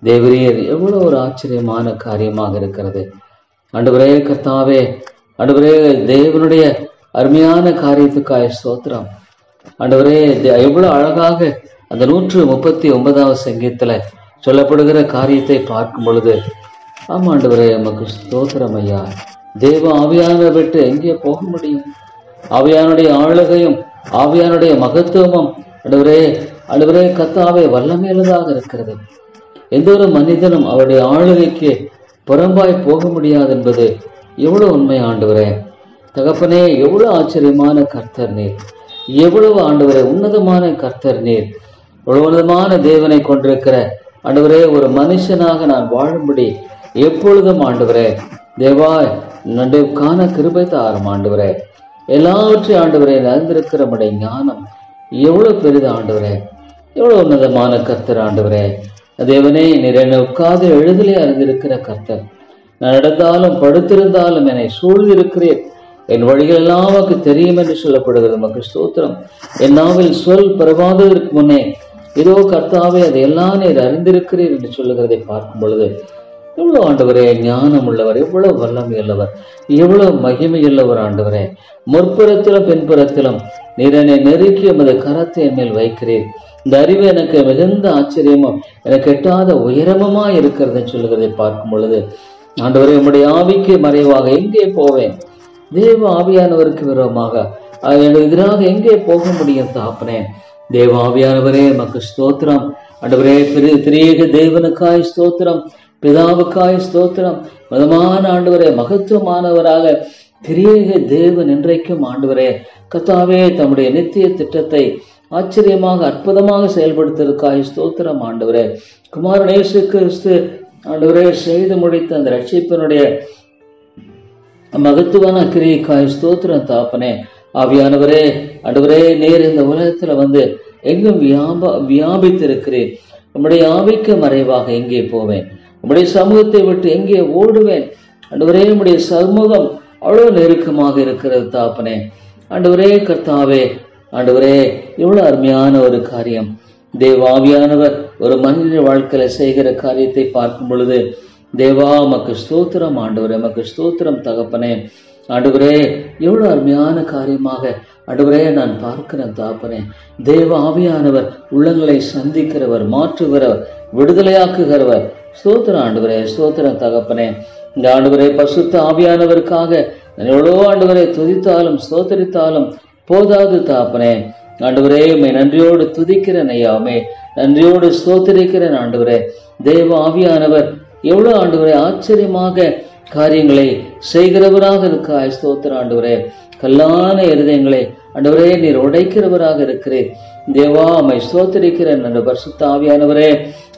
S1: தேவரீர் எவ்வளவு ஒரு ஆச்சரியமான காரியமாக இருக்கிறது ஆண்டவரே கர்த்தாவே. ஆண்டவரே, தேவனுடைய அருமையான காரியத்துக்காய் ஸ்தோத்திரம் ஆண்டவரே. எவ்வளவு அழகாக அந்த 139வது சங்கீதத்துல சொல்லப்படுகிற காரியத்தை பார்க்கும் பொழுது ஆமாண்டவரே நமக்கு ஸ்தோத்திரம் ஐயா. தேவ ஆவியானவரை விட்டு எங்கே போக முடியும்? ஆவியானுடைய ஆளுகையும் ஆவியானுடைய மகத்துவமும் ஆண்டவரே கர்த்தாவே வல்லமையுள்ளதாக இருக்கிறது. எந்த ஒரு மனிதனும் அவருடைய ஆளுகைக்கு புறம்பாய் போக முடியாது என்பது எவ்வளவு உண்மை ஆண்டவரே. தகப்பனே, எவ்வளவு ஆச்சரியமான கர்த்தர் நீர், எவ்வளவு ஆண்டவரே உன்னதமான கர்த்தர் நீர். உன்னதமான தேவனை கொண்டிருக்கிற ஆண்டவரே ஒரு மனுஷனாக நான் வாழும்படி எப்பொழுதும் ஆண்டவரே தேவா நண்டு காண கிருபை தாரும் ஆண்டவரே. எல்லாவற்றையும் ஆண்டவரே அறிந்திருக்கிற நம்முடைய ஞானம் எவ்வளவு பெரிது ஆண்டவரே, எவ்வளவு உன்னதமான கர்த்தர் ஆண்டவரே. தேவனே, நீர் என்னை உட்கார்ந்து எழுதலே அறிந்திருக்கிற கர்த்தர். நான் நடந்தாலும் படுத்திருந்தாலும் என்னை சூழ்ந்திருக்கிறேன், என் வழிகள் எல்லாம் தெரியும் என்று சொல்லப்படுகிறது. மக்கள் ஸ்தோத்திரம். என் நாவில் சொல் பரவாததற்கு முன்னே இதோ கர்த்தாவே அதை எல்லாம் நீர் அறிந்திருக்கிறீர் என்று சொல்லுகிறதை பார்க்கும் பொழுது எவ்வளவு ஆண்டவரே ஞானம் உள்ளவர், எவ்வளவு வல்லமையுள்ளவர், எவ்வளவு மகிமையுள்ளவர் ஆண்டவரே. முற்புறத்திலும் பின்புறத்திலும் நீர் என்னை நெருக்கி எமது கரத்தை என் மேல் வைக்கிறீர். இந்த அறிவு எனக்கு மிகுந்த ஆச்சரியமும் எனக்கு எட்டாத உயரமுமா இருக்கிறதுன்னு சொல்லுகிறதை பார்க்கும் பொழுது ஆண்டவரே, உம்முடைய ஆவிக்கு மறைவாக எங்கே போவேன்? தேவ ஆவியானவருக்கு விரோதமாக எனக்கு எதிராக எங்கே போக முடியும் தகப்பனே? தேவ ஆவியானவரே உமக்கு ஸ்தோத்திரம் ஆண்டவரே. திரியேக தேவனுக்காய் ஸ்தோத்திரம், பிதாவுக்காய் ஸ்தோத்திரம். மதமான ஆண்டவரே, மகத்துவமானவராக திரியேக தேவன் இன்றைக்கும் ஆண்டவரே கர்த்தாவே தம்முடைய நித்திய திட்டத்தை ஆச்சரியமாக அற்புதமாக செயல்படுத்துவதற்காக ஸ்தோத்திரம் ஆண்டவரே. குமாரன் இயேசு கிறிஸ்து ஆண்டவரே செய்து முடித்த அந்த ரட்சிப்பினுடைய மகத்துவான கிரியைக்காய் ஸ்தோத்திரம் தாப்பனே. ஆவியானவரே ஆண்டவரே, நேர் இந்த உலகத்துல வந்து எங்கும் வியாபித்திருக்கிறேன். உம்முடைய ஆவிக்கு மறைவாக எங்கே போவேன்? உம்முடைய சமூகத்தை விட்டு எங்கே ஓடுவேன்? ஆண்டவரே, உம்முடைய சமூகம் அவ்வளவு நெருக்கமாக இருக்கிறது தாப்பனே. ஆண்டவரே கர்த்தாவே, ஆண்டவரே இவ்வளவு அருமையான ஒரு காரியம். தேவாவியானவர் ஒரு மனித வாழ்க்கையில செய்கிற காரியத்தை பார்க்கும் பொழுது தேவா உமக்கு ஸ்தோத்திரம் ஆண்டவரே, உமக்கு ஸ்தோத்திரம் தகப்பனே. ஆண்டவரே எவ்வளவு அருமையான காரியமாக ஆண்டவரே நான் பார்க்கிறேன் தாப்பனே. தேவ ஆவியானவர் உள்ளங்களை சந்திக்கிறவர், மாற்றுகிறவர், விடுதலையாக்குகிறவர். ஸ்தோத்திரம் ஆண்டவரே, ஸ்தோத்திரம் தகப்பனே. இந்த ஆண்டவரே பரிசுத்த ஆவியானவருக்காக நான் எவ்வளோ ஆண்டவரை துதித்தாலும் ஸ்தோத்தரித்தாலும் போதாது தாப்பனே. ஆண்டவரே உம்மை நன்றியோடு துதிக்கிறேன் ஐயாமே, நன்றியோடு ஸ்தோத்தரிக்கிறேன் ஆண்டவரே. தேவ ஆவியானவர் எவ்வளவு ஆண்டவரே ஆச்சரியமாக காரியங்களை செய்கிறவராக இருக்காய். ஸ்தோத்திரம் ஆண்டவரே. கல்லான இருதயங்களை ஆண்டவரே நீர் உடைக்கிறவராக இருக்கிறேன். தேவா உம்மை ஸ்தோத்தரிக்கிறேன். என்ற பரிசுத்த ஆவியானவரே,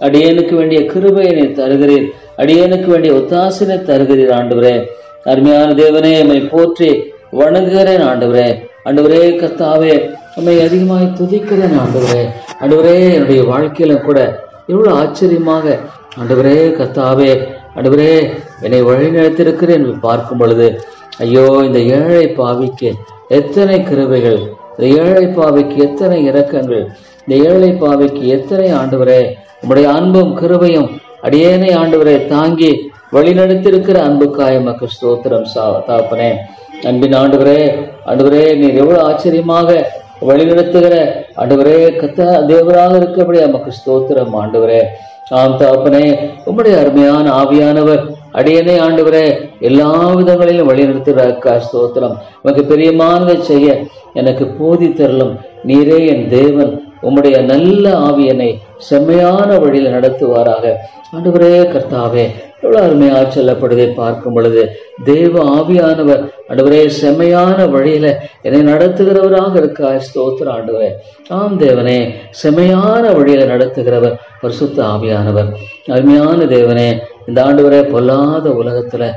S1: அடியேனுக்கு வேண்டிய கிருபையை நீர் தருகிறீர், அடியேனுக்கு வேண்டிய ஒத்தாசினை தருகிறீர் ஆண்டவரே. அருமையான தேவனே உம்மை போற்றி வணங்குகிறேன் ஆண்டவரே. ஆண்டவரே கர்த்தாவே உம்மை அதிகமாய் துதிக்கிறேன் ஆண்டவரே. ஆண்டவரே என்னுடைய வாழ்க்கையில கூட எவ்வளவு ஆச்சரியமாக ஆண்டவரே கர்த்தாவே ஆண்டவரே என்னை வழிநடத்திருக்கிறேன் என்று பார்க்கும் பொழுது ஐயோ, இந்த ஏழை பாவிக்கு எத்தனை கிருபைகள், இந்த ஏழை பாவிக்கு எத்தனை இரக்கங்கள், இந்த ஏழை பாவிக்கு எத்தனை ஆண்டவரே உம்முடைய அன்பும் கிருபையும் அடியேனை ஆண்டவரே தாங்கி வழிநடத்திருக்கிற அன்புக்காய் உமக்கு ஸ்தோத்திரம் தாப்பனே. அன்பின் ஆண்டவரே, ஆண்டவரே நீர் எவ்வளவு ஆச்சரியமாக வழிநடத்துகிற ஆண்டவரே தேவராக இருக்கபடி நமக்கு ஸ்தோத்திரம் ஆண்டவரே. ஆம் தாப்பனே, உம்முடைய அருமையான ஆவியானவர் அடியனை ஆண்டவரே எல்லா விதங்களிலும் வழிநடத்துகிற ஸ்தோத்திரம். உமக்கு பிரியமானதை செய்ய எனக்கு போதித்தருளும். நீரே என் தேவன், உம்முடைய நல்ல ஆவியனை செம்மையான வழியில் நடத்துவாராக. ஆண்டவரே கர்த்தாவே எவ்வளவு அருமையா சொல்லப்படுவதை பார்க்கும் பொழுது தேவ ஆவியானவர் ஆண்டவரே செம்மையான வழியில என்னை நடத்துகிறவராக இருக்கா. ஸ்தோத்திரம் ஆண்டவரே. ஆம் தேவனே, செம்மையான வழியில நடத்துகிறவர் பரிசுத்த ஆவியானவர். அருமையான தேவனே, இந்த ஆண்டவரே பொல்லாத உலகத்துல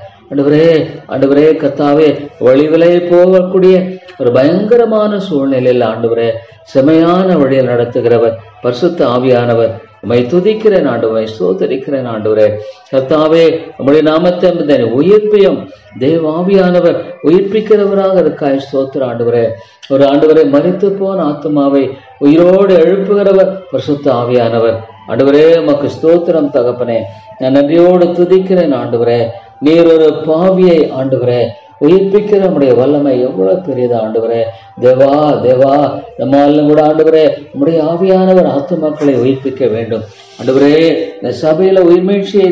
S1: ஆண்டவரே கர்த்தாவே வழிவிலை போகக்கூடிய ஒரு பயங்கரமான சூழ்நிலையில் ஆண்டவரே செம்மையான வழியில் நடத்துகிறவர் பரிசுத்த ஆவியானவர். உம்மை துதிக்கிறேன் ஆண்டவரை, ஸ்தோத்தரிக்கிறேன் ஆண்டவரே. கர்த்தாவே உம்முடைய நாமத்தை உயிர்ப்பையும் தேவ ஆவியானவர் உயிர்ப்பிக்கிறவராக இருக்காய். ஸ்தோத்திர ஆண்டவரே. ஒரு ஆண்டவரை மரித்து போன ஆத்மாவை உயிரோடு எழுப்புகிறவர் பரிசுத்த ஆவியானவர். ஆண்டவரே உமக்கு ஸ்தோத்திரம் தகப்பனே. நான் நன்றியோடு துதிக்கிறேன் ஆண்டவரே. நீர் ஒரு பாவியை ஆண்டவரே உயிர்ப்பிக்கிற நம்முடைய வல்லமை எவ்வளவு பெரியதா ஆண்டவரே. தேவா தேவா நம்மாலும் கூட ஆண்டவரே நம்முடைய ஆவியானவர் ஆத்துமாக்களை உயிர்ப்பிக்க வேண்டும் ஆண்டவரே. இந்த சபையில உயிர்மீழ்ச்சியை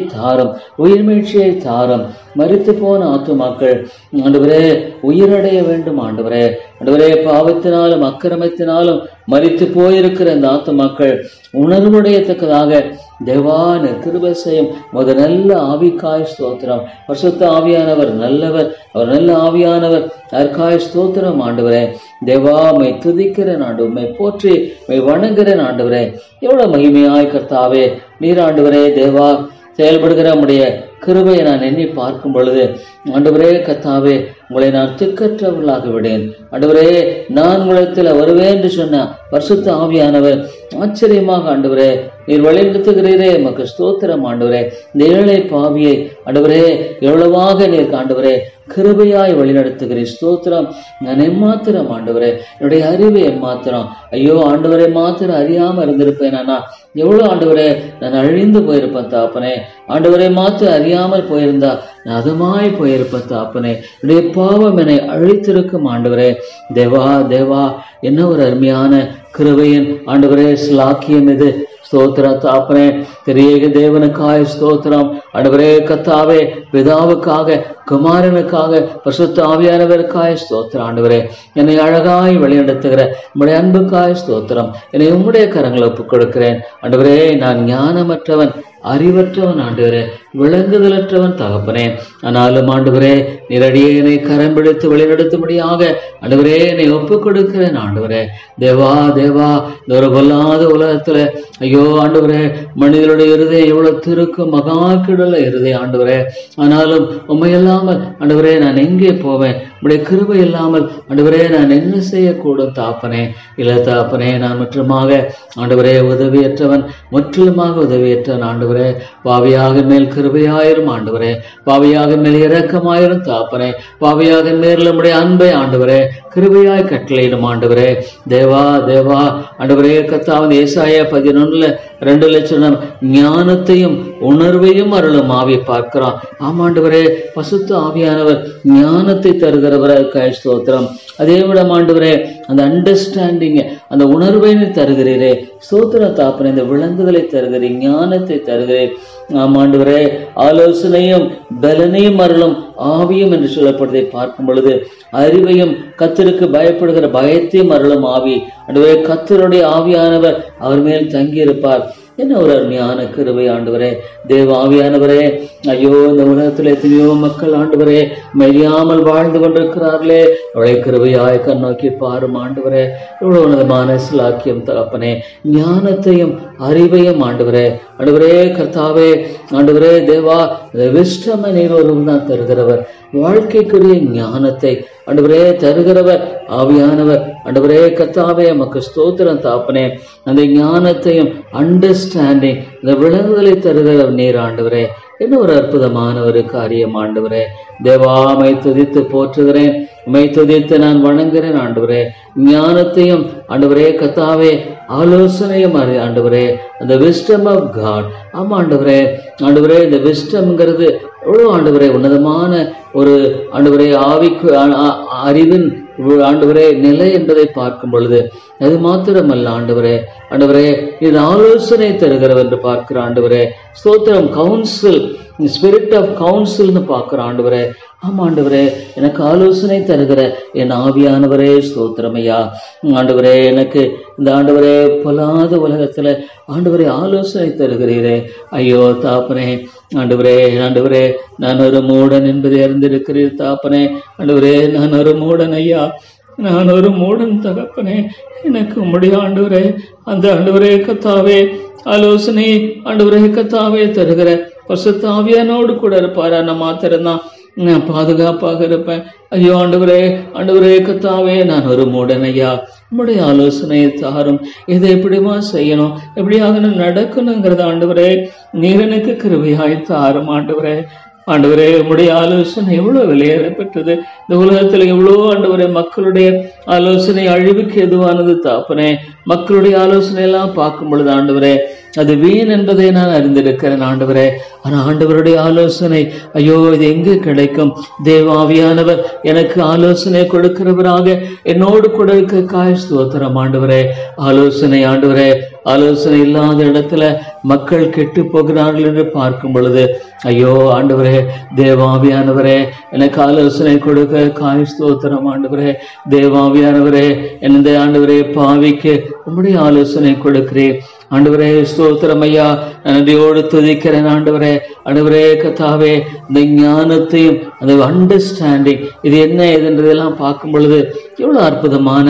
S1: தாரும். மரித்து போன ஆத்துமாக்கள் ஆண்டவரே உயிரடைய வேண்டும் ஆண்டவரே. ஆண்டவரே பாவத்தினாலும் அக்கிரமத்தினாலும் மரித்து போயிருக்கிற இந்த ஆத்துமாக்கள் உணர்வுடையத்தக்கதாக தேவான கிருபை செய்யும் ஒரு நல்ல ஆவிக்காய் ஸ்தோத்திரம். பரிசுத்த ஆவியானவர் நல்லவர், அவர் நல்ல ஆவியானவர். அதற்காய் ஸ்தோத்திரம் ஆண்டவரே. தேவா மை துதிக்கிறேன் ஆண்டு, உம்மை போற்றி மை வணங்குகிறேன் ஆண்டவரே. எவ்வளவு மகிமையாய் கர்த்தாவே நீர் ஆண்டவரே தேவா செயல்படுகிற நம்முடைய கிருபையை நான் எண்ணி பார்க்கும் பொழுது ஆண்டவரே கர்த்தாவே உங்களை நான் திக்கற்றவர்களாக விடேன் ஆண்டவரே. நான் உலகத்தில் வருவேன் என்று சொன்ன பரிசுத்த ஆவியானவர் ஆச்சரியமாக ஆண்டவரே நீர் வழிநடத்துகிறீரே, எமக்கு ஸ்தோத்திரம் ஆண்டவரே. இந்த ஏழை பாவியை ஆண்டவரே எவ்வளவாக நீர் ஆண்டவரே கிருபையாய் வழிநடத்துகிறேன். ஸ்தோத்திரம். நான் எம்மாத்திரம் ஆண்டவரே, என்னுடைய அறிவு எம்மாத்திரம். ஐயோ ஆண்டவரை மாத்திரம் அறியாம இருந்திருப்பேன். எவ்வளவு ஆண்டவரே நான் அழிந்து போயிருப்பேன் தாப்பனே. ஆண்டவரை மாத்திரம் அறியாமல் போயிருந்தா நான் அதமாய் போயிருப்பேன் தாப்பனே. என்னுடைய பாவம் என்னை அழித்திருக்கும் ஆண்டவரே. தேவா தேவா, என்ன ஒரு அருமையான கிருபையின் ஆண்டவரே ஸ்லாக்கியம் இது. ஸ்தோத்திரம் தாப்பனே. திரியேக தேவனுக்காய் ஸ்தோத்திரம் ஆண்டவரே. கர்த்தாவே, பிதாவுக்காக, குமாரனுக்காக, பரிசுத்த ஆவியானவருக்காய் ஸ்தோத்திரம் ஆண்டவரே. என்னை அழகாய் வழிநடத்துகிற உம்முடைய அன்புக்காய் ஸ்தோத்திரம். என்னை உம்முடைய கரங்களை ஒப்புக் கொடுக்கிறேன் ஆண்டவரே. நான் ஞானமற்றவன், அறிவற்றவன் ஆண்டவரே, விளங்குதலற்றவன் தகப்பனே. ஆனாலும் ஆண்டவரே, நேரடியே என்னை கரம் பிடித்து வழிநடத்தும்படியாக ஆண்டவரே என்னை ஒப்புக் கொடுக்கிறேன் ஆண்டவரே. தேவா தேவா, இந்த ஒரு பொல்லாத உலகத்துல ஐயோ ஆண்டவரே, மனிதனுடைய இருதயம் எவ்வளவு திருக்கும், மகா கிடல இருதயம் ஆண்டவரே. ஆனாலும் உண்மை இல்லாமல் ஆண்டவரே நான் எங்கே போவேன்? உடைய கிருபை இல்லாமல் ஆண்டவரே நான் என்ன செய்யக்கூடும் தாப்பனே? இல்ல தாப்பனே, நான் முற்றுமாக ஆண்டவரே உதவியற்றவன், முற்றிலுமாக உதவியற்றவன் ஆண்டவரே. பாவியாக மேல் கிருபையாயிரும் ஆண்டவரே, பாவியாக மேல் இரக்கமாயிரும் தாப்பனே, பாவியாக மேல் நம்முடைய அன்பை ஆண்டவரே கிருபையாய் கட்டளையிடும் ஆண்டவரே. தேவா தேவா ஆண்டவரே, கர்த்தாவின் ஏசாயா 11:2 லட்சம் ஞானத்தையும் உணர்வையும் அருளும் ஆவி பார்க்கிறோம். ஆமாண்டவரே, பசுத்த ஆவியானவர் ஞானத்தை தருகிறவராய் ஸ்தோத்திரம். அதே விட ஆண்டவரே, அந்த அண்டர்ஸ்டாண்டிங், அந்த உணர்வை தருகிறீரே ஸ்தோத்திர தாப்பனே. இந்த விளங்குதலை தருகிறேன், ஞானத்தை தருகிறேன். ஆமாண்டவரே, ஆலோசனையும் பலனையும் அருளும் ஆவியும் என்று சொல்லப்படுவதை பார்க்கும் பொழுது அறிவையும் கர்த்தருக்கு பயப்படுகிற பயத்தையும் அருளும் ஆவி ஆண்டவரே. கர்த்தருடைய ஆவியானவர் அவர் மேல் தங்கியிருப்பார். என்ன ஒரு அருமையான கிருபை ஆண்டவரே. தேவ ஆவியானவரே, ஐயோ இந்த உலகத்துல எத்தனையோ மக்கள் ஆண்டவரே மெய்யாமல் வாழ்ந்து கொண்டிருக்கிறார்களே, அவளை கிருபையாய் கண்ணோக்கி பாரும் ஆண்டவரே. எவ்வளவு உன்னதமான சிலாக்கியம் தகப்பனே. ஞானத்தையும் அறிவையும் ஆண்டவரே ஆண்டவரே கர்த்தாவே ஆண்டவரே தேவா, விஸ்டம் நீர் ஒருவன் தான் தருகிறவர். வாழ்க்கைக்குரிய ஞானத்தை ஆண்டவரே தருகிறவர் ஆவியானவர் ஆண்டவரே. கர்த்தாவே நமக்கு ஸ்தோத்திரம் தாப்பனே. அந்த ஞானத்தையும் அண்டர்ஸ்டாண்டிங், இந்த விளங்குதலை தருகிறவர் நீர் ஆண்டவரே. என்ன ஒரு அற்புதமான ஒரு காரியம் ஆண்டவரே. தேவா, மை துதித்து போற்றுகிறேன், மை துதித்து நான் வணங்குகிறேன் ஆண்டவரே. ஞானத்தையும் ஆண்டவரே கர்த்தாவே ஆலோசனையும் ஆண்டவரே, அந்த விஸ்டம் ஆஃப் காட். ஆமா ஆண்டவரே ஆண்டவரே, இந்த விஸ்டம்ங்கிறது எவ்வளவு ஆண்டவரே உன்னதமான ஒரு ஆண்டவரே ஆவிக்கு அறிவின் ஆண்டவரே நிலை என்பதை பார்க்கும் பொழுது அது மாத்திரமல்ல ஆண்டவரே ஆண்டவரே, இது ஆலோசனை தருகிறவர் என்று பார்க்கிற ஆண்டவரே. ஸ்தோத்திரம். கவுன்சில், ஸ்பிரிட் ஆஃப் கவுன்சில்னு பார்க்கிற ஆண்டவரே. ஆமா ஆண்டவரே, எனக்கு ஆலோசனை தருகிற என் ஆவியானவரே ஸ்தோத்திரம் ஐயா. ஆண்டவரே, எனக்கு இந்த ஆண்டவரே பொல்லாத உலகத்துல ஆண்டவரே ஆலோசனை தருகிறீரே. ஐயோ தாப்பனே ஆண்டவரே ஆண்டவரே, நான் ஒரு மூடன் என்பதை அறிந்திருக்கிறீர் தாப்பனே. ஆண்டவரே, நான் ஒரு மூடன் ஐயா, நான் ஒரு மூடன் தகப்பனே. எனக்கு உம்முடைய ஆண்டவரே, அந்த ஆண்டவரே கர்த்தாவே ஆலோசனை ஆண்டவரே கர்த்தாவே தருகிற பரிசுத்த ஆவியானோடு கூட இருப்பாரா? நான் மாத்திரம்தான் நான் பாதுகாப்பாக இருப்பேன். ஐயோ ஆண்டவரே ஆண்டவரே கர்த்தாவே, நான் ஒரு மூடன் ஐயா, உம்முடைய ஆலோசனையை தாரும். இதை எப்படிமா செய்யணும், எப்படியாக நடக்கணுங்கிறத ஆண்டவரே நீர் எனக்கு கிருபையாய் தாரும் ஆண்டவரே. ஆண்டவரே, உம்முடைய ஆலோசனை எவ்வளவு விலையேறப்பட்டது. இந்த உலகத்துல எவ்வளவு ஆண்டவரே மக்களுடைய ஆலோசனை அழிவுக்கு எதுவானது தாப்பனே. மக்களுடைய ஆலோசனை எல்லாம் பார்க்கும் பொழுது ஆண்டவரே அது வீண் என்பதை நான் அறிந்திருக்கிறேன் ஆண்டவரே. ஆனா ஆண்டவருடைய ஆலோசனை ஐயோ இது எங்கு கிடைக்கும்? தேவாவியானவர் எனக்கு ஆலோசனை கொடுக்கிறவராக என்னோடு கூட இருக்க ஸ்தோத்திரம் ஆண்டவரே. ஆலோசனை ஆண்டவரே, ஆலோசனை இல்லாத இடத்துல மக்கள் கெட்டு போகிறார்கள் என்று பார்க்கும் பொழுது ஐயோ ஆண்டவரே தேவாவியானவரே, எனக்கு ஆலோசனை கொடுக்க ஸ்தோத்திரம் ஆண்டவரே. தேவாவியானவரே, இந்த ஆண்டவரே பாவிக்கு உம்முடைய ஆலோசனை கொடுக்கிறேன் ஆண்டவரே. ஸ்தோத்திரம் ஐயா, நன்றியோடு துதிக்கிறேன் ஆண்டவரே. ஆண்டவரே கர்த்தாவே, இந்த ஞானத்தையும் அந்த அண்டர்ஸ்டாண்டிங் இது என்ன ஏதுன்றதெல்லாம் பார்க்கும் பொழுது எவ்வளவு அற்புதமான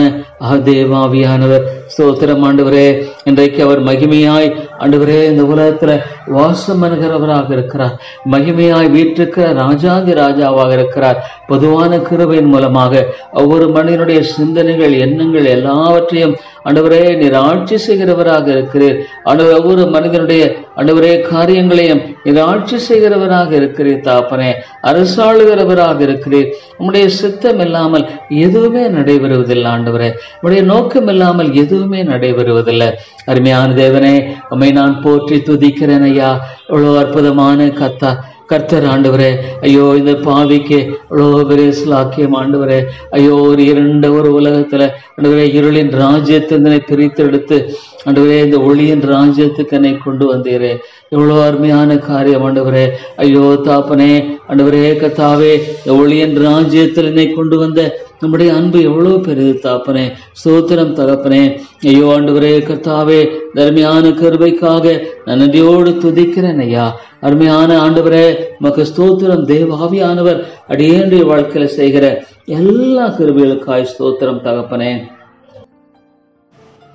S1: தேவாவியானவர். ஸ்தோத்திரம் ஆண்டவரே. இன்றைக்கு அவர் மகிமையாய் ஆண்டவரே இந்த உலகத்துல வாசம் பண்ணுகிறவராக இருக்கிறார். மகிமையாய் வீட்டிருக்கிற ராஜாதி ராஜாவாக இருக்கிறார். பொதுவான கிருபையின் மூலமாக ஒவ்வொரு மனிதனுடைய சிந்தனைகள், எண்ணங்கள் எல்லாவற்றையும் ஆண்டவரே நீர் ஆட்சி செய்கிறவராக இருக்கிறீர். ஆண்டவர் ஒவ்வொரு மனிதனுடைய ஆண்டவரே காரியங்களையும் நீர் ஆட்சி செய்கிறவராக இருக்கிறீர் தாப்பனே, அரசாளுகிறவராக இருக்கிறீர். உம்முடைய சித்தம் இல்லாமல் எதுவுமே நடைபெறுவதில்லை ஆண்டவரே, உம்முடைய நோக்கம் இல்லாமல் எதுவுமே நடைபெறுவதில்லை. அருமையான தேவனே, உம்மை நான் போற்றி துதிக்கிறேன் ஐயா. எவ்வளவு அற்புதமான கர்த்தர் ஆண்டவரே. ஐயோ இந்த பாவிக்கு எவ்வளோ பெரிய ஸ்லாக்கியம் ஆண்டவரே. ஐயோ ஒரு இருண்ட ஒரு உலகத்துல ஆண்டவரே இருளின் ராஜ்யத்தினை பிரித்து எடுத்து ஆண்டவரே இந்த ஒளியின் ராஜ்யத்துக்கு என்னை கொண்டு வந்தீரே. எவ்வளோ அருமையான காரியம் ஆண்டவரே. ஐயோ தாப்பனே ஆண்டவரே கர்த்தாவே, இந்த ஒளியின் ராஜ்யத்தில் என்னை கொண்டு வந்த நம்முடைய அன்பு எவ்வளவு பெரிது தாப்பனே. ஸ்தோத்திரம் தகப்பனே. ஐயோ ஆண்டவரே கர்த்தாவே, அருமையான கிருபைக்காக நான் நன்றியோடு துதிக்கிறேன் ஐயா. அருமையான ஆண்டவரே உமக்கு ஸ்தோத்திரம். தேவாவியானவர் அடியேனுடைய வாழ்க்கையில செய்கிற எல்லா கிருபைகளுக்காய் ஸ்தோத்திரம் தகப்பனே.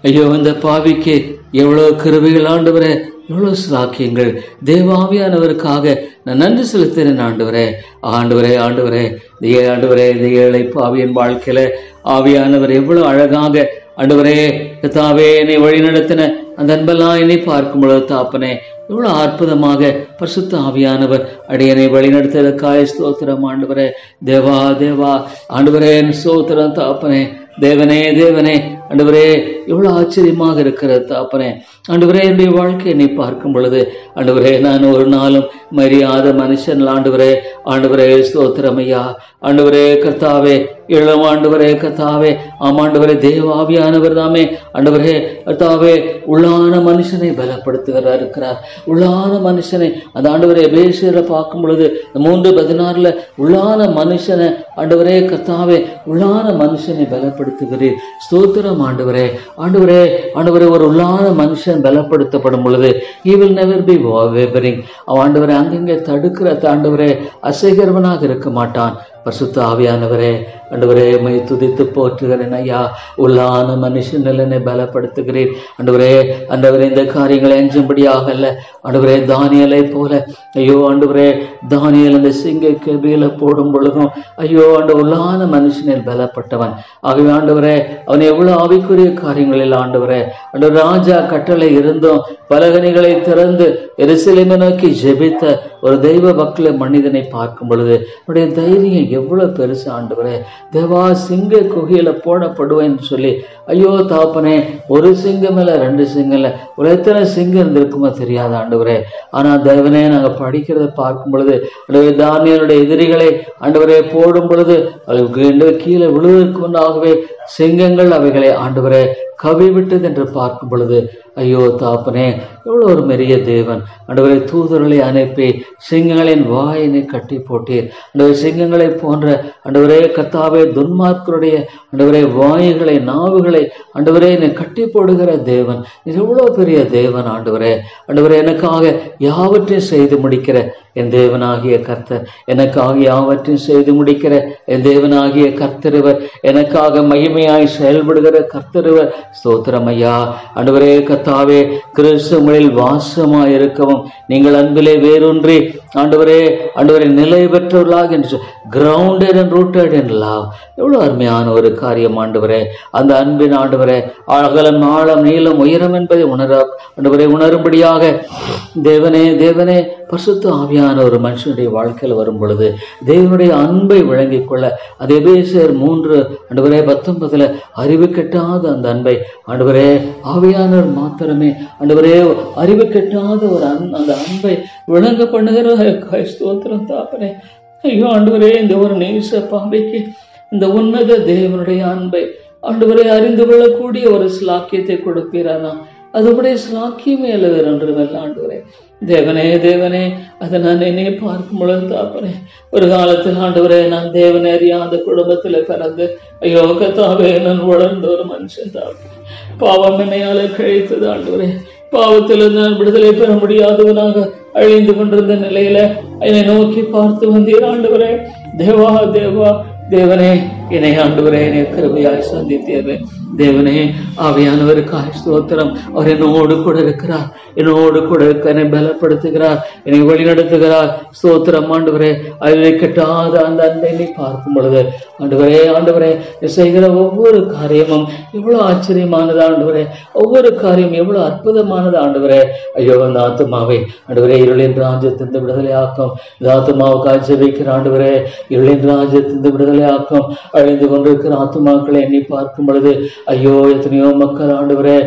S1: ஐயோ இந்த பாவிக்கு எவ்வளவு கிருபைகள் ஆண்டவரே, எவ்வளவு சாக்கியங்கள். தேவாவியானவருக்காக நான் நன்றி செலுத்துகிறேன் ஆண்டவரே. ஆண்டவரே ஆண்டவரே இந்த ஏழை பாவியின் வாழ்க்கையில ஆவியானவர் எவ்வளவு அழகாக ஆண்டவரே கர்த்தாவே என்னை வழி நடத்தின அந்த அன்பெல்லாம் என்னை பார்க்கும் பொழுது தாப்பனே, எவ்வளவு அற்புதமாக பரிசுத்த ஆவியானவர் அடியனை வழி நடத்துவதற்காக ஸ்தோத்திரம் ஆண்டவரே. தேவா தேவா ஆண்டவரே ஸ்தோத்திரம் தாப்பனே. தேவனே தேவனே ஆண்டவரே எவ்வளவு ஆச்சரியமாக இருக்கிறது தாப்பனே. ஆண்டவரே என்னுடைய வாழ்க்கையை நீ பார்க்கும் பொழுது ஆண்டவரே நான் ஒரு நாளும் மரியாத மனுஷன் ஆண்டவரே. ஆண்டவரே ஸ்தோத்திரம் ஐயா. ஆண்டவரே கர்த்தாவே இளம் ஆண்டவரே கர்த்தாவே ஆமாண்டவரே தேவாவியானவர் தாமே ஆண்டவரே கர்த்தாவே உள்ளான மனுஷனை பலப்படுத்துகிறார் இருக்கிறார். உள்ளான மனுஷனை அந்த ஆண்டவரே எபேசியரை பார்க்கும் பொழுது 3:16 உள்ளான மனுஷனை ஆண்டவரே கர்த்தாவே உள்ளான மனுஷனை பலப்படுத்துகிறீர். ஸ்தோத்திரம் ஆண்டவரே. ஆண்டவரே ஆண்டவரே ஒரு உள்ளான மனுஷன் பலப்படுத்தப்படும் பொழுது he will never be wavering. ஆண்டவரே அங்கங்கே தடுக்கிற ஆண்டவரே அசைகிறவனாக இருக்க மாட்டான். பரிசுத்த ஆவியானவரே ஆண்டவரே மை துதித்து போற்றுகிறேன் ஐயா. உள்ளான மனுஷன் என்னை பலப்படுத்துகிறீர் ஆண்டவரே. ஆண்டவரே இந்த காரியங்களை எஞ்சும்படியாக அல்ல ஆண்டவரே தானியலை போல ஐயோ ஆண்டவரே தானியல் அந்த சிங்க கெபியில போடும் பொழுதும் ஐயோ அந்த உள்ளான மனுஷனில் பலப்பட்டவன். ஆகவே ஆண்டவரே அவன் எவ்வளவு ஆவிக்குரிய காரியங்களில் ஆண்டவரே அந்த ராஜா கட்டளை இருந்தும் பலகணிகளை திறந்து எருசலேமை நோக்கி ஜெபித்த ஒரு தெய்வ பக்த மனிதனை பார்க்கும் பொழுது அவனுடைய தைரியம் எவ்வளவு பெருசு ஆண்டவரே. தேவா சிங்க குகையில போடப்படுவேன் சொல்லி ஐயோ தாப்பனே ஒரு சிங்கம் இல்ல 2 சிங்கம் இல்ல ஒரு எத்தனை சிங்கம் இருந்திருக்குமோ தெரியாத ஆண்டவரே. ஆனா தேவனே நாங்க படிக்கிறத பார்க்கும் பொழுது தானியேலுடைய எதிரிகளை ஆண்டவரே போடும் பொழுது அவர்களுக்கு கீழே விழுவதற்கு முன்னாகவே சிங்கங்கள் அவைகளை ஆண்டவரே கவி விட்டது என்று பார்க்கும் பொழுது ஐயோ தாப்பனே எவ்வளவு ஒரு பெரிய தேவன் ஆண்டவரே. தூதர்களை அனுப்பி சிங்கங்களின் வாயினை கட்டி போட்டீர் ஆண்டவரே. சிங்கங்களை போன்ற ஆண்டவரே கர்த்தாவே துன்மார்க்கருடைய ஆண்டவரே வாய்களை நாவுகளை ஆண்டவரே என்னை கட்டி போடுகிற தேவன். இது எவ்வளவு பெரிய தேவன் ஆண்டவரே. ஆண்டவரே எனக்காக யாவற்றையும் செய்து முடிக்கிற என் தேவனாகிய கர்த்தர், எனக்காக யாவற்றையும் செய்து முடிக்கிற என் தேவனாகிய கர்த்தருவர், எனக்காக மகிமையாய் செயல்படுகிற கர்த்தருவர். ஸ்தோத்திரம் ஐயா. ஆண்டவரே கர்த்தாவே கிறிஸ்துவில் வாசமாய் இருக்கவும் நீங்கள் அன்பிலே வேரூன்றி ஆண்டவரே ஆண்டவரே நிலை பெற்றவர்களாக என்று grounded and rooted in love. எவ்வளவு அருமையான ஒரு காரியம் ஆண்டவரே. அந்த அன்பின் ஆண்டவரே அகலம் ஆழம் நீளம் உயரம் என்பதை ஆண்டவரே உணரும்படியாக தேவனே தேவனே பரிசுத்த ஆவியான ஒரு மனுஷனுடைய வாழ்க்கையில் வரும் பொழுது தேவனுடைய அன்பை விளங்கிக் கொள்ள அது எபேசியர் 3 ஆண்டவரே 19 அறிவு கெட்டாத அந்த அன்பை ஆண்டவரே ஆவியானவர் மாத்திரமே ஆண்டவரே அறிவு கெட்டாத ஒரு அந்த அன்பை விளங்க பண்ணுகிற ஸ்தோத்திரம் தாப்பனே. ஐயோ ஆண்டவரே இந்த ஒரு நேச பாவைக்கு இந்த உன்னத தேவனுடைய அன்பை ஆண்டவரை அறிந்து கொள்ளக்கூடிய ஒரு ஸ்லாக்கியத்தை கொடுப்பீரானா? அதுபடிய ஸ்லாக்கியமே அல்ல வேற ஒன்றுமல்ல ஆண்டவரே. தேவனே தேவனே அதை நான் என்னையே பார்க்கும் பொழுது தாப்பனே ஒரு காலத்தில் ஆண்டவரே நான் தேவனை அறியாத குடும்பத்துல பிறந்து ஐயோ கர்த்தாவே நான் உணர்ந்த ஒரு மனுஷன் தாப்பனே. பாவம் என்னையால கழித்தது ஆண்டவரே. பாவத்திலிருந்து நான் விடுதலை பெற முடியாதவனாக அழிந்து கொண்டிருந்த நிலையில என்னை நோக்கி பார்த்து வந்தீர் ஆண்டவரே. தேவா தேவா தேவனே என்னை ஆண்டவரே என்னை கிருபையாய் சந்தித்தீர். தேவனே ஆவியானவருக்காய் ஸ்தோத்திரம். அவர் என்னோடு கூட இருக்கிறார், என்னோடு கூட என்னை பலப்படுத்துகிறார், என்னை வழி நடத்துகிறார். ஸ்தோத்திரம் ஆண்டவரே. அதில் கெட்டாத அந்த அன்பை பார்க்கும் பொழுது ஆண்டவரே ஆண்டவரே செய்கிற ஒவ்வொரு காரியமும் எவ்வளவு ஆச்சரியமானது ஆண்டவரே, ஒவ்வொரு காரியம் எவ்வளவு அற்புதமானது ஆண்டவரே. ஐயோ அந்த ஆத்துமாவை ஆண்டவரே இருளின் ராஜ்யத்திலிருந்து விடுதலை ஆக்கும். இந்த ஆத்துமாவுக்கு ஆச்சரிக்கிற ஆண்டவரே, இருளின் ராஜ்யத்திலிருந்து விடுதலை ஆக்கும். அழிந்து கொண்டிருக்கிற ஆத்துமாக்களை எண்ணி பார்க்கும் பொழுது ஐயோ எத்தனையோ மக்கள் ஆண்டவரே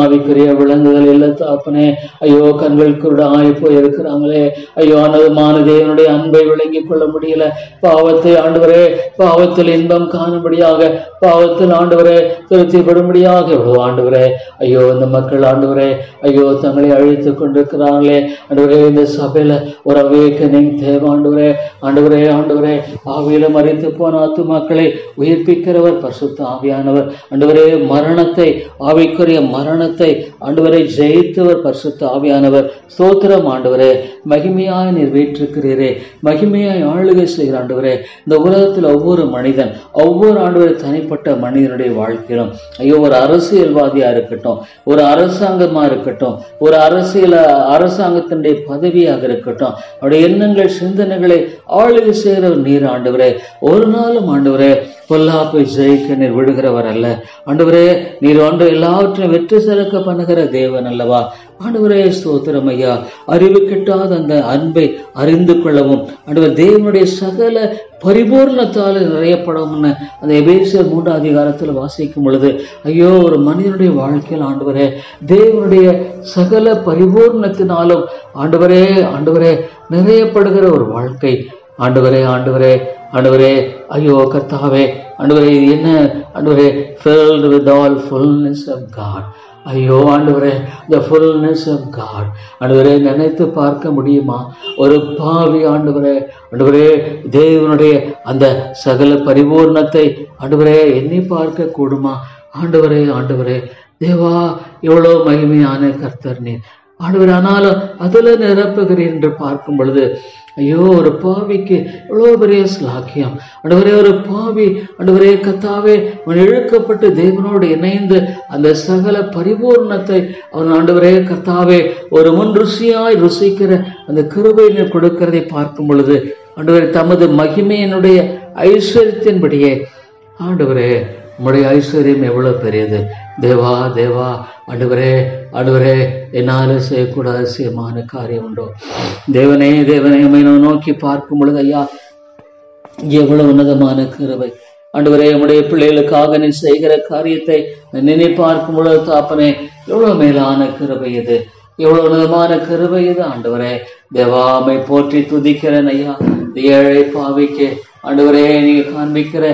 S1: ஆவிக்குரிய விலங்குகள் இல்ல தாப்பனே, ஐயோ கண்கள் குருடாய் போய் இருக்கிறாங்களே. ஐயோ அனதமான தேவனுடைய அன்பை விளங்கிக் கொள்ள முடியல. பாவத்தை ஆண்டவரே, பாவத்தில் இன்பம் காணும்படியாக, பாவத்தில் ஆண்டவரே திருப்திப்படும்படியாக எவ்வளவு ஆண்டவரே. ஐயோ இந்த மக்கள் ஆண்டவரே ஐயோ தங்களை அழித்துக் கொண்டிருக்கிறாங்களே ஆண்டவரே. இந்த சபையில ஒரு அவேக்கனிங் தேவை ஆண்டவரே. ஆண்டவரே ஆண்டவரே ஆவியில மறித்து போன ஆத்துமாக்களை உயிர்ப்பிக்கிறவர் பரிசுத்த ஆவியானவர் ஆண்டவரே. மரணத்தை, ஆவிக்குரிய மரணத்தை ஆண்டவரை ஜெயித்தவர் பரிசுத்த ஆவியானவர். ஸ்தோத்திரம் ஆண்டவரே. மகிமையாய் நீர் வீற்றிருக்கிறீரே, மகிமையாய் ஆளுகை செய்கிற ஆண்டவரே. இந்த உலகத்தில் ஒவ்வொரு மனிதன், ஒவ்வொரு ஆண்டவரை தனிப்பட்ட மனிதனுடைய வாழ்க்கையிலும் ஐயோ ஒரு அரசியல்வாதியா இருக்கட்டும், ஒரு அரசாங்கமா இருக்கட்டும், ஒரு அரசாங்கத்தினுடைய பதவியாக இருக்கட்டும், அவருடைய எண்ணங்கள் சிந்தனைகளை ஆளுகை செய்கிற நீர் ஆண்டவரே. ஒரு நாளும் ஆண்டவரே பொல்லாப்பை ஜெயிக்க நீர் விடுகிறவர் அல்ல ஆண்டவரே. நீர் ஒன்று எல்லாவற்றையும் வெற்றி சிறக்க பண்ணுகிற தேவன் அல்லவா ஆண்டவரே. ஸ்தோத்திரம் ஐயா. அறிவு கிட்டாத அந்த அன்பை அறிந்து கொள்ளவும் ஆண்டவர் தேவனுடைய சகல பரிபூர்ணத்தால் நிறையப்படும் அந்த எபேசியர் 3ஆம் அதிகாரத்தில் வாசிக்கும் பொழுது ஐயோ ஒரு மனிதனுடைய வாழ்க்கையில் ஆண்டவரே தேவனுடைய சகல பரிபூர்ணத்தினாலும் ஆண்டவரே ஆண்டவரே நிறையப்படுகிற ஒரு வாழ்க்கை ஆண்டவரே ஆண்டவரே ஆண்டவரே. ஐயோ கர்த்தாவே ஆண்டவரே இது என்ன ஆண்டவரே, filled with all fullness of God. ஐயோ ஆண்டவரே the fullness of God ஆண்டவரே நினைத்து பார்க்க முடியுமா? ஒரு பாவி ஆண்டவரே ஆண்டவரே தேவனுடைய அந்த சகல பரிபூர்ணத்தை ஆண்டவரே எண்ணி பார்க்க கூடுமா? ஆண்டவரே ஆண்டவரே தேவா எவ்வளவு மகிமையான கர்த்தர் நீர் ஆண்டவரே. ஆனாலும் அதுல நிரப்புகிறீர் என்று பார்க்கும் பொழுது ஐயோ ஒரு பாவிக்கு எவ்வளவு பெரிய ஸ்லாக்கியம் ஆண்டவரே. ஒரு பாவி ஆண்டவரே கர்த்தாவே அவன் இழுக்கப்பட்டு தேவனோடு இணைந்து அந்த சகல பரிபூர்ணத்தை அவன் ஆண்டவரே கர்த்தாவே ஒரு முன் ருசியாய் ருசிக்கிற அந்த கிருபையினை கொடுக்கிறதை பார்க்கும் பொழுது ஆண்டவரே தமது மகிமையினுடைய ஐஸ்வர்யத்தின்படியே ஆண்டவரே உம்முடைய ஐஸ்வர்யம் எவ்வளவு பெரியது தேவா தேவா ஆண்டவரே ஆண்டவரே. என்னால செய்யக்கூடாத அதிசயமான காரியம் உண்டோ? தேவனே தேவனே உம்மை நோக்கி பார்க்கும் பொழுது ஐயா எவ்வளவு உன்னதமான கிருபை ஆண்டவரே. உம்முடைய பிள்ளைகளுக்காக நீ செய்கிற காரியத்தை நினை பார்க்கும் பொழுது தாப்பனே எவ்வளவு மேலான கிருபை இது, எவ்வளவு உன்னதமான கிருபை இது ஆண்டவரே. தேவாமை போற்றி துதிக்கிறேன் ஐயா. ஏழை பாவிக்கு ஆண்டவரே நீங்க காண்பிக்கிற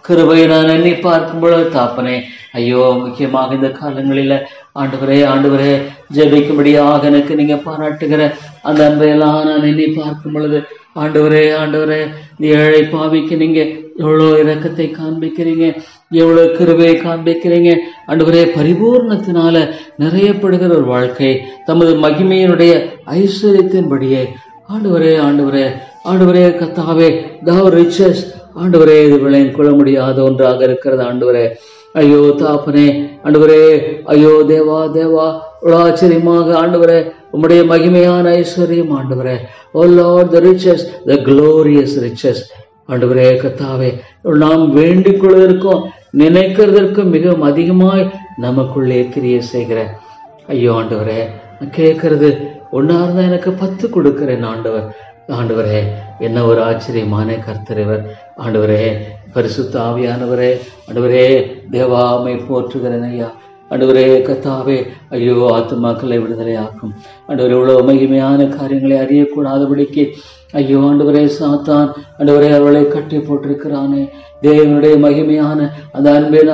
S1: கிருபையை நான் எண்ணி பார்க்கும் பொழுது தாப்பனே ஐயோ முக்கியமாக இந்த காலங்களில ஆண்டவரே ஆண்டவரே ஜெபிக்கும்படியாக எனக்கு நீங்க பாராட்டுகிற அந்த அன்பையெல்லாம் நான் எண்ணி பார்க்கும் பொழுது ஆண்டவரே ஆண்டவரே ஏழை பாவிக்கு நீங்க எவ்வளவு இரக்கத்தை காண்பிக்கிறீங்க, எவ்வளவு கிருபையை காண்பிக்கிறீங்க ஆண்டவரே. பரிபூர்ணத்தினால நிறையப்படுகிற ஒரு வாழ்க்கை தமது மகிமையினுடைய ஐஸ்வர்யத்தின்படியே ஆண்டவரே ஆண்டவரே ஆண்டவரே கர்த்தாவே thou riches ஆண்டவரே இது விளையும் கொள்ள முடியாத ஒன்றாக இருக்கிறது ஆண்டவரே. ஐயோ தாப்பனே ஆண்டவரே ஐயோ தேவா தேவா ஆச்சரியமாக ஆண்டவரே உம்முடைய மகிமையான ஐஸ்வர்யம் ஆண்டவரே. ஓ Lord the riches, the glorious riches ஆண்டவரே கர்த்தாவே நாம் வேண்டிக் கொள்வதற்கும் நினைக்கிறதற்கும் மிகவும் அதிகமாய் நமக்குள்ளே கிரியை செய்கிற ஐயோ ஆண்டவரே கேட்கறது ஒன்னா இருந்தா எனக்கு 10 கொடுக்கிறேன் ஆண்டவர். ஆண்டவரே என்ன ஒரு ஆச்சரியமான கர்த்தர் ஆண்டவரே. பரிசுத்த ஆவியானவரே ஆண்டவரே தேவாமை போற்றுகிறேன் ஐயா. ஆண்டவரே கர்த்தாவே ஐயோ ஆத்துமாக்களை விடுதலை ஆக்கும் ஆண்டவரே. இவ்வளவு மகிமையான காரியங்களை அறியக்கூடாதபடிக்கு ஐயோ ஆண்டவரே சாத்தான் ஆண்டவரே அவளை கட்டி போட்டிருக்கிறானே. தேவனுடைய மகிமையான அந்த அன்பின்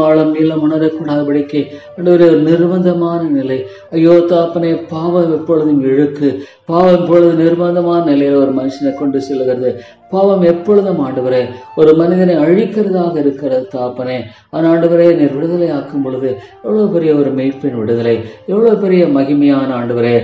S1: ஆழம் நீளம் உணரக்கூடாதபடிக்கு ஆண்டவரே ஒரு நிர்பந்தமான நிலை ஐயோ தாப்பனே. பாவம் எப்பொழுதும் இழுக்கு, பாவம் எப்பொழுது நிர்பந்தமான நிலையில ஒரு மனுஷனை கொண்டு செல்கிறது. பாவம் எப்பொழுதும் ஆண்டவரே ஒரு மனிதனை அழிக்கிறதாக இருக்கிறது தாப்பனே. ஆனால் ஆண்டவரே நீர் விடுதலை ஆக்கும் பொழுது எவ்வளவு பெரிய ஒரு மீட்பின் விடுதலை, எவ்வளவு பெரிய மகிமையான ஆண்டவரே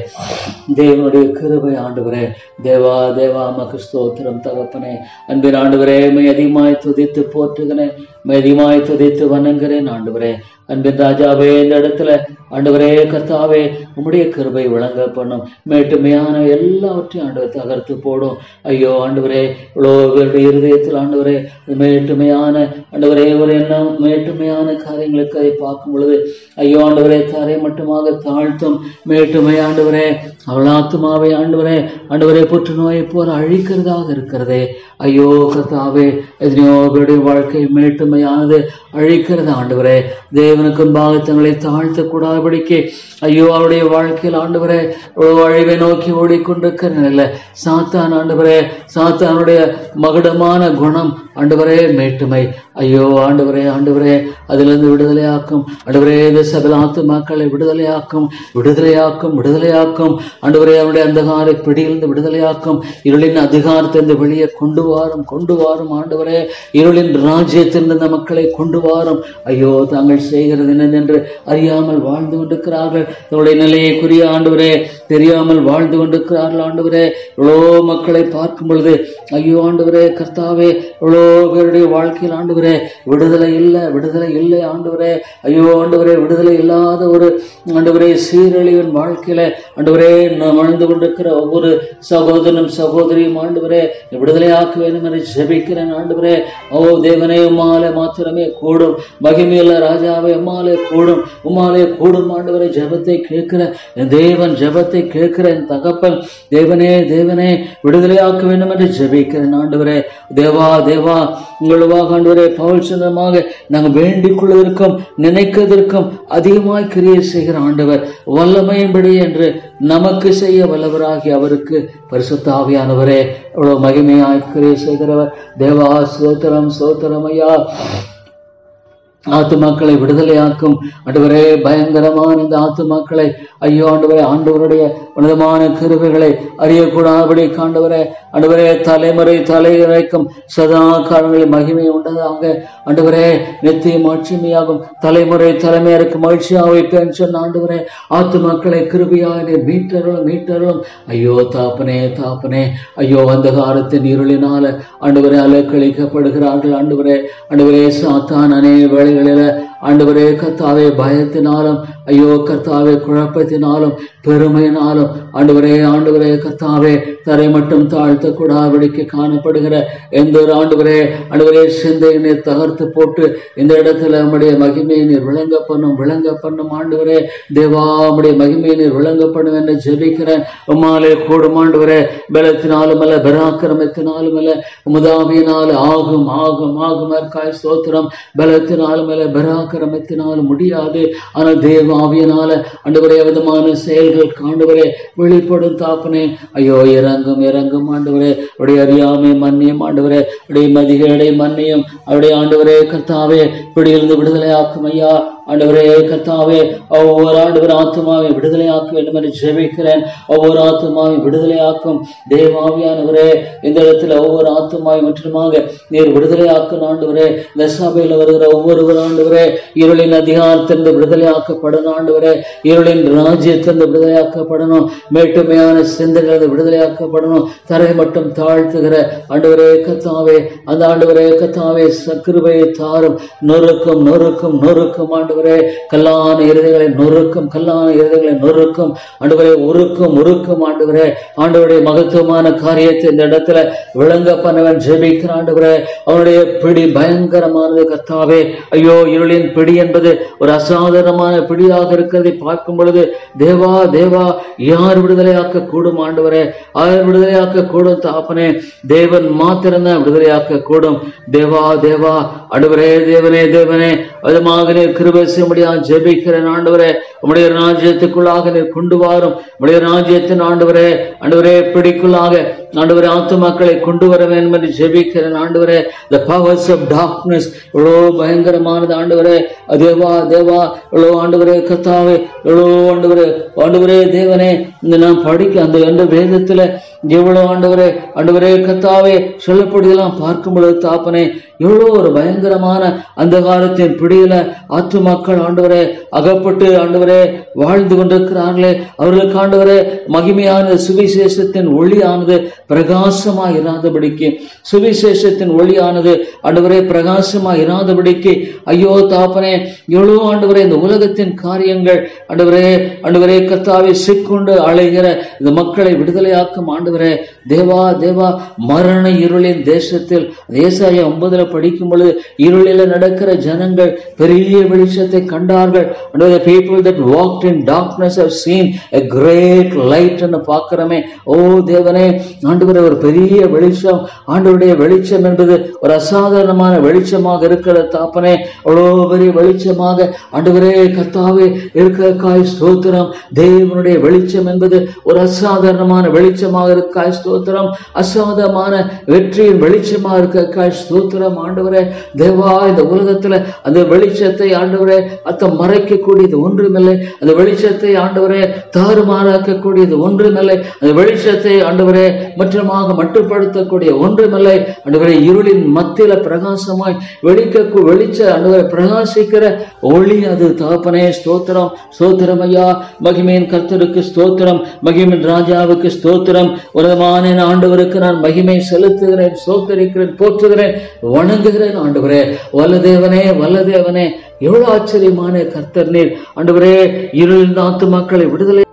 S1: தேவனுடைய கிருபை ஆண்டவரே. தேவா தேவா மக்கு ஸ்தோத்திரம் தகப்பனே. அன்பின் ஆண்டவரே மை அதிகமாய் துதித்து போற்றுகிறேன் அதிகமாய் துதித்து வணங்குகிறேன் ஆண்டவரே. அன்பின் ராஜாவே, இந்த இடத்துல ஆண்டவரே கர்த்தாவே உம்முடைய கிருபை விளங்க பண்ணும். மேட்டுமையான எல்லாவற்றையும் ஆண்டவர் தகர்த்து போடும். ஐயோ ஆண்டவரே, இவ்வளோ பேருடைய இருதயத்தில் ஆண்டவரே மேட்டுமையான ஆண்டவரே ஒரு எண்ணம் மேட்டுமையான காரியங்களுக்கு அதை பார்க்கும் பொழுது ஐயோ ஆண்டவரே தரை மட்டுமாக தாழ்த்தும் மேட்டுமை ஆண்டவரே அவள் ஆத்துமாவை ஆண்டவரே புற்றுநோயை போல அழிக்கிறதாக இருக்கிறதே. ஐயோ கர்த்தாவே, எத்தனையோ பேருடைய வாழ்க்கை மேட்டுமையானது அழிக்கிறது ஆண்டவரே. தேவனுக்கு முன்பாக தங்களை தாழ்த்தக்கூடாதபடிக்கு ஐயோ அவருடைய வாழ்க்கையில் ஆண்டவரே அழிவை நோக்கி ஓடிக்கொண்டிருக்கிற நிலையில சாத்தான் ஆண்டவரே, சாத்தானுடைய மகுடமான குணம் ஆண்டவரே மேட்டுமை. ஐயோ ஆண்டவரே அதிலிருந்து விடுதலையாக்கும் ஆண்டவரே. இந்த சகல ஆத்துமாக்களை விடுதலையாக்கும் ஆண்டவரே. அவருடைய அந்தகார பிடியிலிருந்து விடுதலையாக்கும். இருளின் அதிகாரத்திலிருந்து வெளியே கொண்டு வாரும் ஆண்டவரே. இருளின் ராஜ்யத்திலிருந்து இந்த மக்களை கொண்டு வாரும். ஐயோ தாங்கள் செய்கிறது என்னதென்று அறியாமல் வாழ்ந்து கொண்டிருக்கிறார்கள். தங்களுடைய நிலையைக்குரிய ஆண்டவரே தெரியாமல் வாழ்ந்து கொண்டிருக்கிறார்கள் ஆண்டவரே. இவ்வளோ மக்களை பார்க்கும் பொழுது ஐயோ ஆண்டவரே கர்த்தாவே, இவ்வளோ பேருடைய வாழ்க்கையில் ஆண்டவரே விடுதலை இல்லை ஆண்டவரே. ஐயோ ஆண்டவரே, விடுதலை இல்லாத ஒரு ஆண்டவரே சீரழிவின் வாழ்க்கையில ஆண்டவரே வாழ்ந்து கொண்டிருக்கிற ஒவ்வொரு சகோதரனும் சகோதரியும் ஆண்டவரே விடுதலையாக்க வேண்டும் என்று ஜெபிக்கிறேன் ஆண்டவரே. ஓ தேவனே, உம்மாலே மாத்திரமே கூடும். மகிமையுள்ள ராஜாவே, உம்மாலே கூடும் ஆண்டவரே. ஜெபத்தை கேட்கிற என் தேவன், ஜெபத்தை கேட்கிற என் தகப்பன், தேவனே விடுதலையாக்க வேண்டும் என்று ஜெபிக்கிறேன் ஆண்டவரே. தேவா உங்களுவாக ஆண்டவரே பவுல் சொந்தமாக நாங்கள் வேண்டிக் கொள்வதற்கும் நினைக்கிறதற்கும் அதிகமாய் கிரியை செய்கிற ஆண்டவர், வல்லமையின்படி என்று நமக்கு செய்ய வல்லவராகி அவருக்கு பரிசுத்த ஆவியானவரே இவ்வளவு மகிமையாய் கிரியை செய்கிறவர். தேவா சோத்திரம் ஐயா. ஆத்துமாக்களை விடுதலையாக்கும் ஆண்டவரே. பயங்கரமான இந்த ஆத்துமாக்களை ஐயோ ஆண்டவரே ஆண்டவருடைய உன்னதமான கிருபைகளை அறியக்கூடாதபடி ஆண்டவரே தலைமுறைக்கும் சதா காலங்களில் மகிமை உண்டதாக ஆண்டவரே. நித்தியம் ஆட்சிமையாகும் தலைமையருக்கு மகிழ்ச்சியாக வைப்பேன் சொன்ன ஆண்டவரே. ஆத்துமாக்களை கிருபையாக மீட்டர்களும் ஐயோ தாப்பனே ஐயோ அந்தகாரத்தின் இருளினால ஆண்டவரே அலக்களிக்கப்படுகிறார்கள் ஆண்டவரே. சாத்தான் அநேக வேளைகளில ஆண்டவரே கர்த்தாவே பயத்தினாலும் ஐயோ கர்த்தாவே குழப்பத்தினாலும் பெருமையினாலும் ஆண்டவரே கர்த்தாவே தரை மட்டும் தாழ்த்தக்கூடாதபடிக்கு காணப்படுகிற எந்த ஒரு ஆண்டவரே சிந்தையினை தகர்த்து போட்டு இந்த இடத்துல நம்முடைய மகிமையை நீர் விளங்க பண்ணும் ஆண்டவரே. தேவா உம்முடைய மகிமையை நீர் விளங்க பண்ணும் என்று ஜெபிக்கிறேன். உம்மாலே கூடும் ஆண்டவரே. பலத்தினாலும் அல்ல, பராக்கிரமத்தினாலும் அல்ல, உமதாவியினால் ஆகும் ஸ்தோத்திரம். பலத்தினாலும் அல்ல, பராக்கிரமத்தினாலும் முடியாது. ஆனால் தேவாவியினால ஆண்டவரே விதமான செயல்கள் ஆண்டவரே வெளிப்படும் தாப்பனே. ஐயோ இறங்கும் ஆண்டவரே. அவருடைய அறியாமை மன்னியும் ஆண்டவரே. அவருடைய மதிகேடை மன்னியும் அவருடைய ஆண்டவரே கர்த்தாவே பிடியிலிருந்து விடுதலை ஆக்கும் ஐயா. ஆண்டவரே கர்த்தாவே ஒவ்வொரு ஆண்டவர் ஆத்மாவை விடுதலையாக்க வேண்டும் என்று ஜெபிக்கிறேன். ஒவ்வொரு ஆத்மாவை விடுதலையாக்கும் தேவாவியானவரே. இந்த இடத்துல ஒவ்வொரு ஆத்மாவை முற்றிலுமாக நீர் விடுதலையாக்கும் ஆண்டவரே. இந்த சபையில் வருகிற ஒவ்வொருவர் ஆண்டவரே இருளின் அதிகாரத்திலிருந்து விடுதலையாக்கப்படணும் ஆண்டவரே. இருளின் ராஜ்யத்திலிருந்து விடுதலையாக்கப்படணும். மேட்டுமையான சிந்தனையிலிருந்து விடுதலையாக்கப்படணும். தரை மட்டும் தாழ்த்துகிற ஆண்டவரே கர்த்தாவே அந்த ஆண்டவரே கர்த்தாவே கிருபையை தாரும். நொறுக்கும் ஆண்டவரே. கல்லான இருதயங்களை நொறுக்கும் ஆண்டவரே. உருக்கும் ஆண்டவரே. ஆண்டவருடைய மகத்துவமான காரியத்தை இந்த இடத்துல விளங்க பண்ணவன் ஜெபிக்கிற ஆண்டவரே. அவனுடைய பிடி பயங்கரமானது கர்த்தாவே. ஐயோ இருளின் பிடி என்பது ஒரு அசாதாரணமான பிடியாக இருக்கிறதை பார்க்கும் பொழுது தேவா யார் விடுதலையாக்க கூடும் ஆண்டவரே? யார் விடுதலையாக்க கூடும் தாப்பனே? தேவன் மாத்திரம்தான் விடுதலையாக்க கூடும். தேவா ஆண்டவரே. தேவனே அதுமாக நீர் கிருபை செய்யும்படியாக ஜெபிக்கிறேன் ஆண்டவரே. உம்முடைய ராஜ்யத்துக்குள்ளாக நீர் கொண்டு வாரும். உம்முடைய ராஜ்யத்தின் ஆண்டவரே பிடிக்குள்ளாக ஆண்டவரே ஆத்துமாக்களை கொண்டு வர வேண்டும் என்று ஜெபிக்கிறேன் ஆண்டவரே. the powers of darkness எவ்வளோ பயங்கரமானது ஆண்டவரே. தேவா எவ்வளோ ஆண்டவரே கர்த்தாவே எவ்வளோ ஆண்டவரே தேவனே. இந்த நாம் படிக்க அந்த வேதத்துல எவ்வளோ ஆண்டவரே கர்த்தாவே சொல்லப்படுதெல்லாம் பார்க்கும் பொழுது தாப்பனே எவ்வளோ ஒரு பயங்கரமான அந்தகாரத்தின் பிடியில ஆத்துமாக்கள் ஆண்டவரே அகப்பட்டு ஆண்டவரே வாழ்ந்து கொண்டிருக்கிறார்களே. அவர்களுக்கு ஆண்டவரே மகிமையான சுவிசேஷத்தின் ஒளியானது பிரகாசமாய் இராதபடிக்கு, சுவிசேஷத்தின் ஒளியானது ஆண்டவரே பிரகாசமாய் இராதபடிக்கு, ஐயோ தாப்பனே எவ்வளவு ஆண்டவரே இந்த உலகத்தின் காரியங்கள் ஆண்டவரே கர்த்தாவே சிக்கொண்டு அழைகிற இந்த மக்களை விடுதலையாக்கும் ஆண்டவரே. தேவா தேவா, மரண இருளின் தேசத்தில் ஏசாயா 9 படிக்கும் பொழுது இருளில நடக்கிற ஜனங்கள் பெரிய வெளிச்சத்தை கண்டார்கள். The people that walked in darkness have seen a great light ன்னு பார்க்கிறோமே. ஓ தேவனே, ஆண்டவரே ஒரு பெரிய வெளிச்சம், ஆண்டவருடைய வெளிச்சம் என்பது ஒரு அசாதாரணமான வெளிச்சமாக இருக்கிற தாப்பனே. அவ்வளோ பெரிய வெளிச்சமாக ஆண்டவரே கர்த்தாவே இருக்கிறக்காய் ஸ்தோத்திரம். தேவனுடைய வெளிச்சம் என்பது ஒரு அசாதாரணமான வெளிச்சமாக இருக்காய் ஸ்தோத்திரம். அசாதாரணமான வெற்றியின் வெளிச்சமாக இருக்காய் ஸ்தோத்திரம் ஆண்டவரே. தேவா, இந்த உலகத்துல அந்த வெளிச்சத்தை ஆண்டவரே மறைக்கக்கூடியது ஒன்றுமில்லை. அந்த வெளிச்சத்தை ஆண்டவரே தாறுமாறாக்கக்கூடியது ஒன்றுமில்லை. அந்த வெளிச்சத்தை ஆண்டவரே மற்றமாக மட்டுப்படுத்தக்கூடிய ஒன்றுமில்லை. ஆண்டவரே இருளின் மத்தியில பிரகாசமாய் வெளிச்ச ஆண்டவரை பிரகாசிக்கிற ஒளி அது தகப்பனே. ஸ்தோத்திரம் ஸ்தோத்திரம் ஐயா. மகிமையின் கர்த்தருக்கு ஸ்தோத்திரம், மகிமையின் ராஜாவுக்கு ஸ்தோத்திரம். உன்னதமான ஆண்டவருக்கு நான் மகிமை செலுத்துகிறேன், ஸ்தோத்தரிக்கிறேன், போற்றுகிறேன், வணங்குகிறேன் ஆண்டவரே. வல்லதேவனே வல்லதேவனே, எவ்வளவு ஆச்சரியமான கர்த்தர் நீர் ஆண்டவரே. இருளின் ஆத்துமாக்களை விடுதலை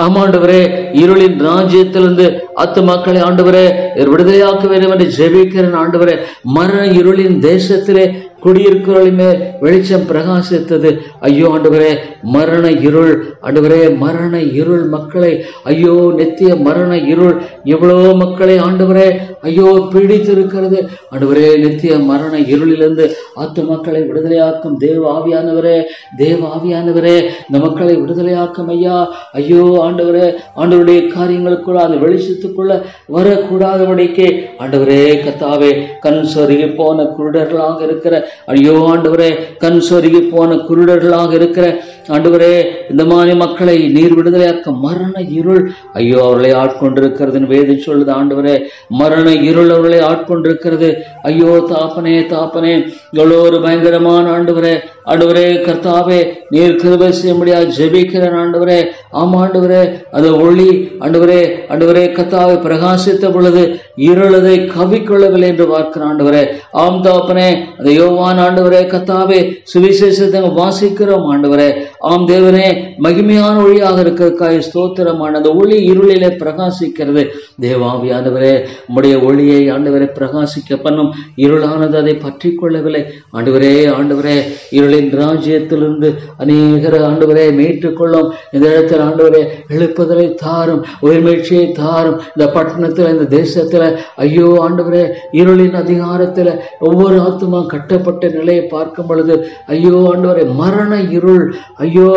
S1: ஆமாண்டவரே, இருளின் ராஜ்யத்திலிருந்து ஆத்துமாக்களை ஆண்டவரே விடுதலையாக்க வேண்டும் என்று ஜெபிக்கிறேன் ஆண்டவரே. மரண இருளின் தேசத்திலே குடியிருக்கிறவர்கள் மேல் வெளிச்சம் பிரகாசித்தது. ஐயோ ஆண்டவரே, மரண இருள் ஆண்டவரே, மரண இருள் மக்களை, ஐயோ நித்திய மரண இருள் எவ்வளவு மக்களை ஆண்டவரே ஐயோ பீடித்திருக்கிறது ஆண்டவரே. நித்திய மரண இருளிலிருந்து ஆத்துமாக்களை விடுதலையாக்கும் தேவ ஆவியானவரே, தேவ ஆவியானவரே, இந்த மக்களை விடுதலையாக்கும் ஐயா. ஐயோ ஆண்டவரே, ஆண்டவருடைய காரியங்களுக்குள்ள அந்த வெளிச்சத்துக்குள்ள வரக்கூடாதபடிக்கு ஆண்டவரே கர்த்தாவே, கண் சொருகி போன குருடர்களாக இருக்கிற ஐயோ ஆண்டவரே, கண் சொருகி போன குருடர்களாக இருக்கிற ஆண்டவரே, இந்த மாதிரி மக்களை நீர் விடுதலையாக்க. மரண இருள் ஐயோ அவர்களை ஆட்கொண்டிருக்கிறது வேதம் சொல்லுது ஆண்டவரே. மரண இருள் அவர்களை ஆட்கொண்டிருக்கிறது. ஐயோ தாப்பனே தாப்பனே, எவ்வளோ ஒரு பயங்கரமான ஆண்டவரே ஆண்டவரே கர்த்தாவே, நீர் கிருபை செய்ய முடியாது ஜெபிக்கிறேன் ஆண்டவரே. ஆமா ஆண்டவரே, அந்த ஒளி ஆண்டவரே ஆண்டவரே கர்த்தாவை பிரகாசித்த பொழுது இருளதை கவிக்கொள்ளவில்லை என்று பார்க்கிறேன் ஆண்டவரே. ஆம் தாப்பனே, அந்த யோவான் ஆண்டவரே கர்த்தாவே சுவிசேஷத்தை வாசிக்கிறோம் ஆண்டவரே. ஆம் தேவனே, மகிமையான ஒளியாக இருக்கிறதுக்காக ஸ்தோத்திரமான அந்த ஒளி இருளிலே பிரகாசிக்கிறது. தேவாவியானவரே, உம்முடைய ஒளியை ஆண்டவரை பிரகாசிக்க பண்ணும். இருளானது அதை பற்றி கொள்ளவில்லை ஆண்டவரே. ஆண்டவரே, இருளின் ராஜ்யத்திலிருந்து அநேகர் ஆண்டவரை மீட்டுக் கொள்ளும். இந்த இடத்துல ஆண்டவரே எழுப்புதலை தாரும், உயிர்மீழ்ச்சியை தாரும். இந்த பட்டணத்துல, இந்த தேசத்துல ஐயோ ஆண்டவரே, இருளின் அதிகாரத்துல ஒவ்வொரு ஆத்துமா கட்டப்பட்ட நிலையை பார்க்கும் பொழுது ஐயோ ஆண்டவரே, மரண இருள், ஐயோ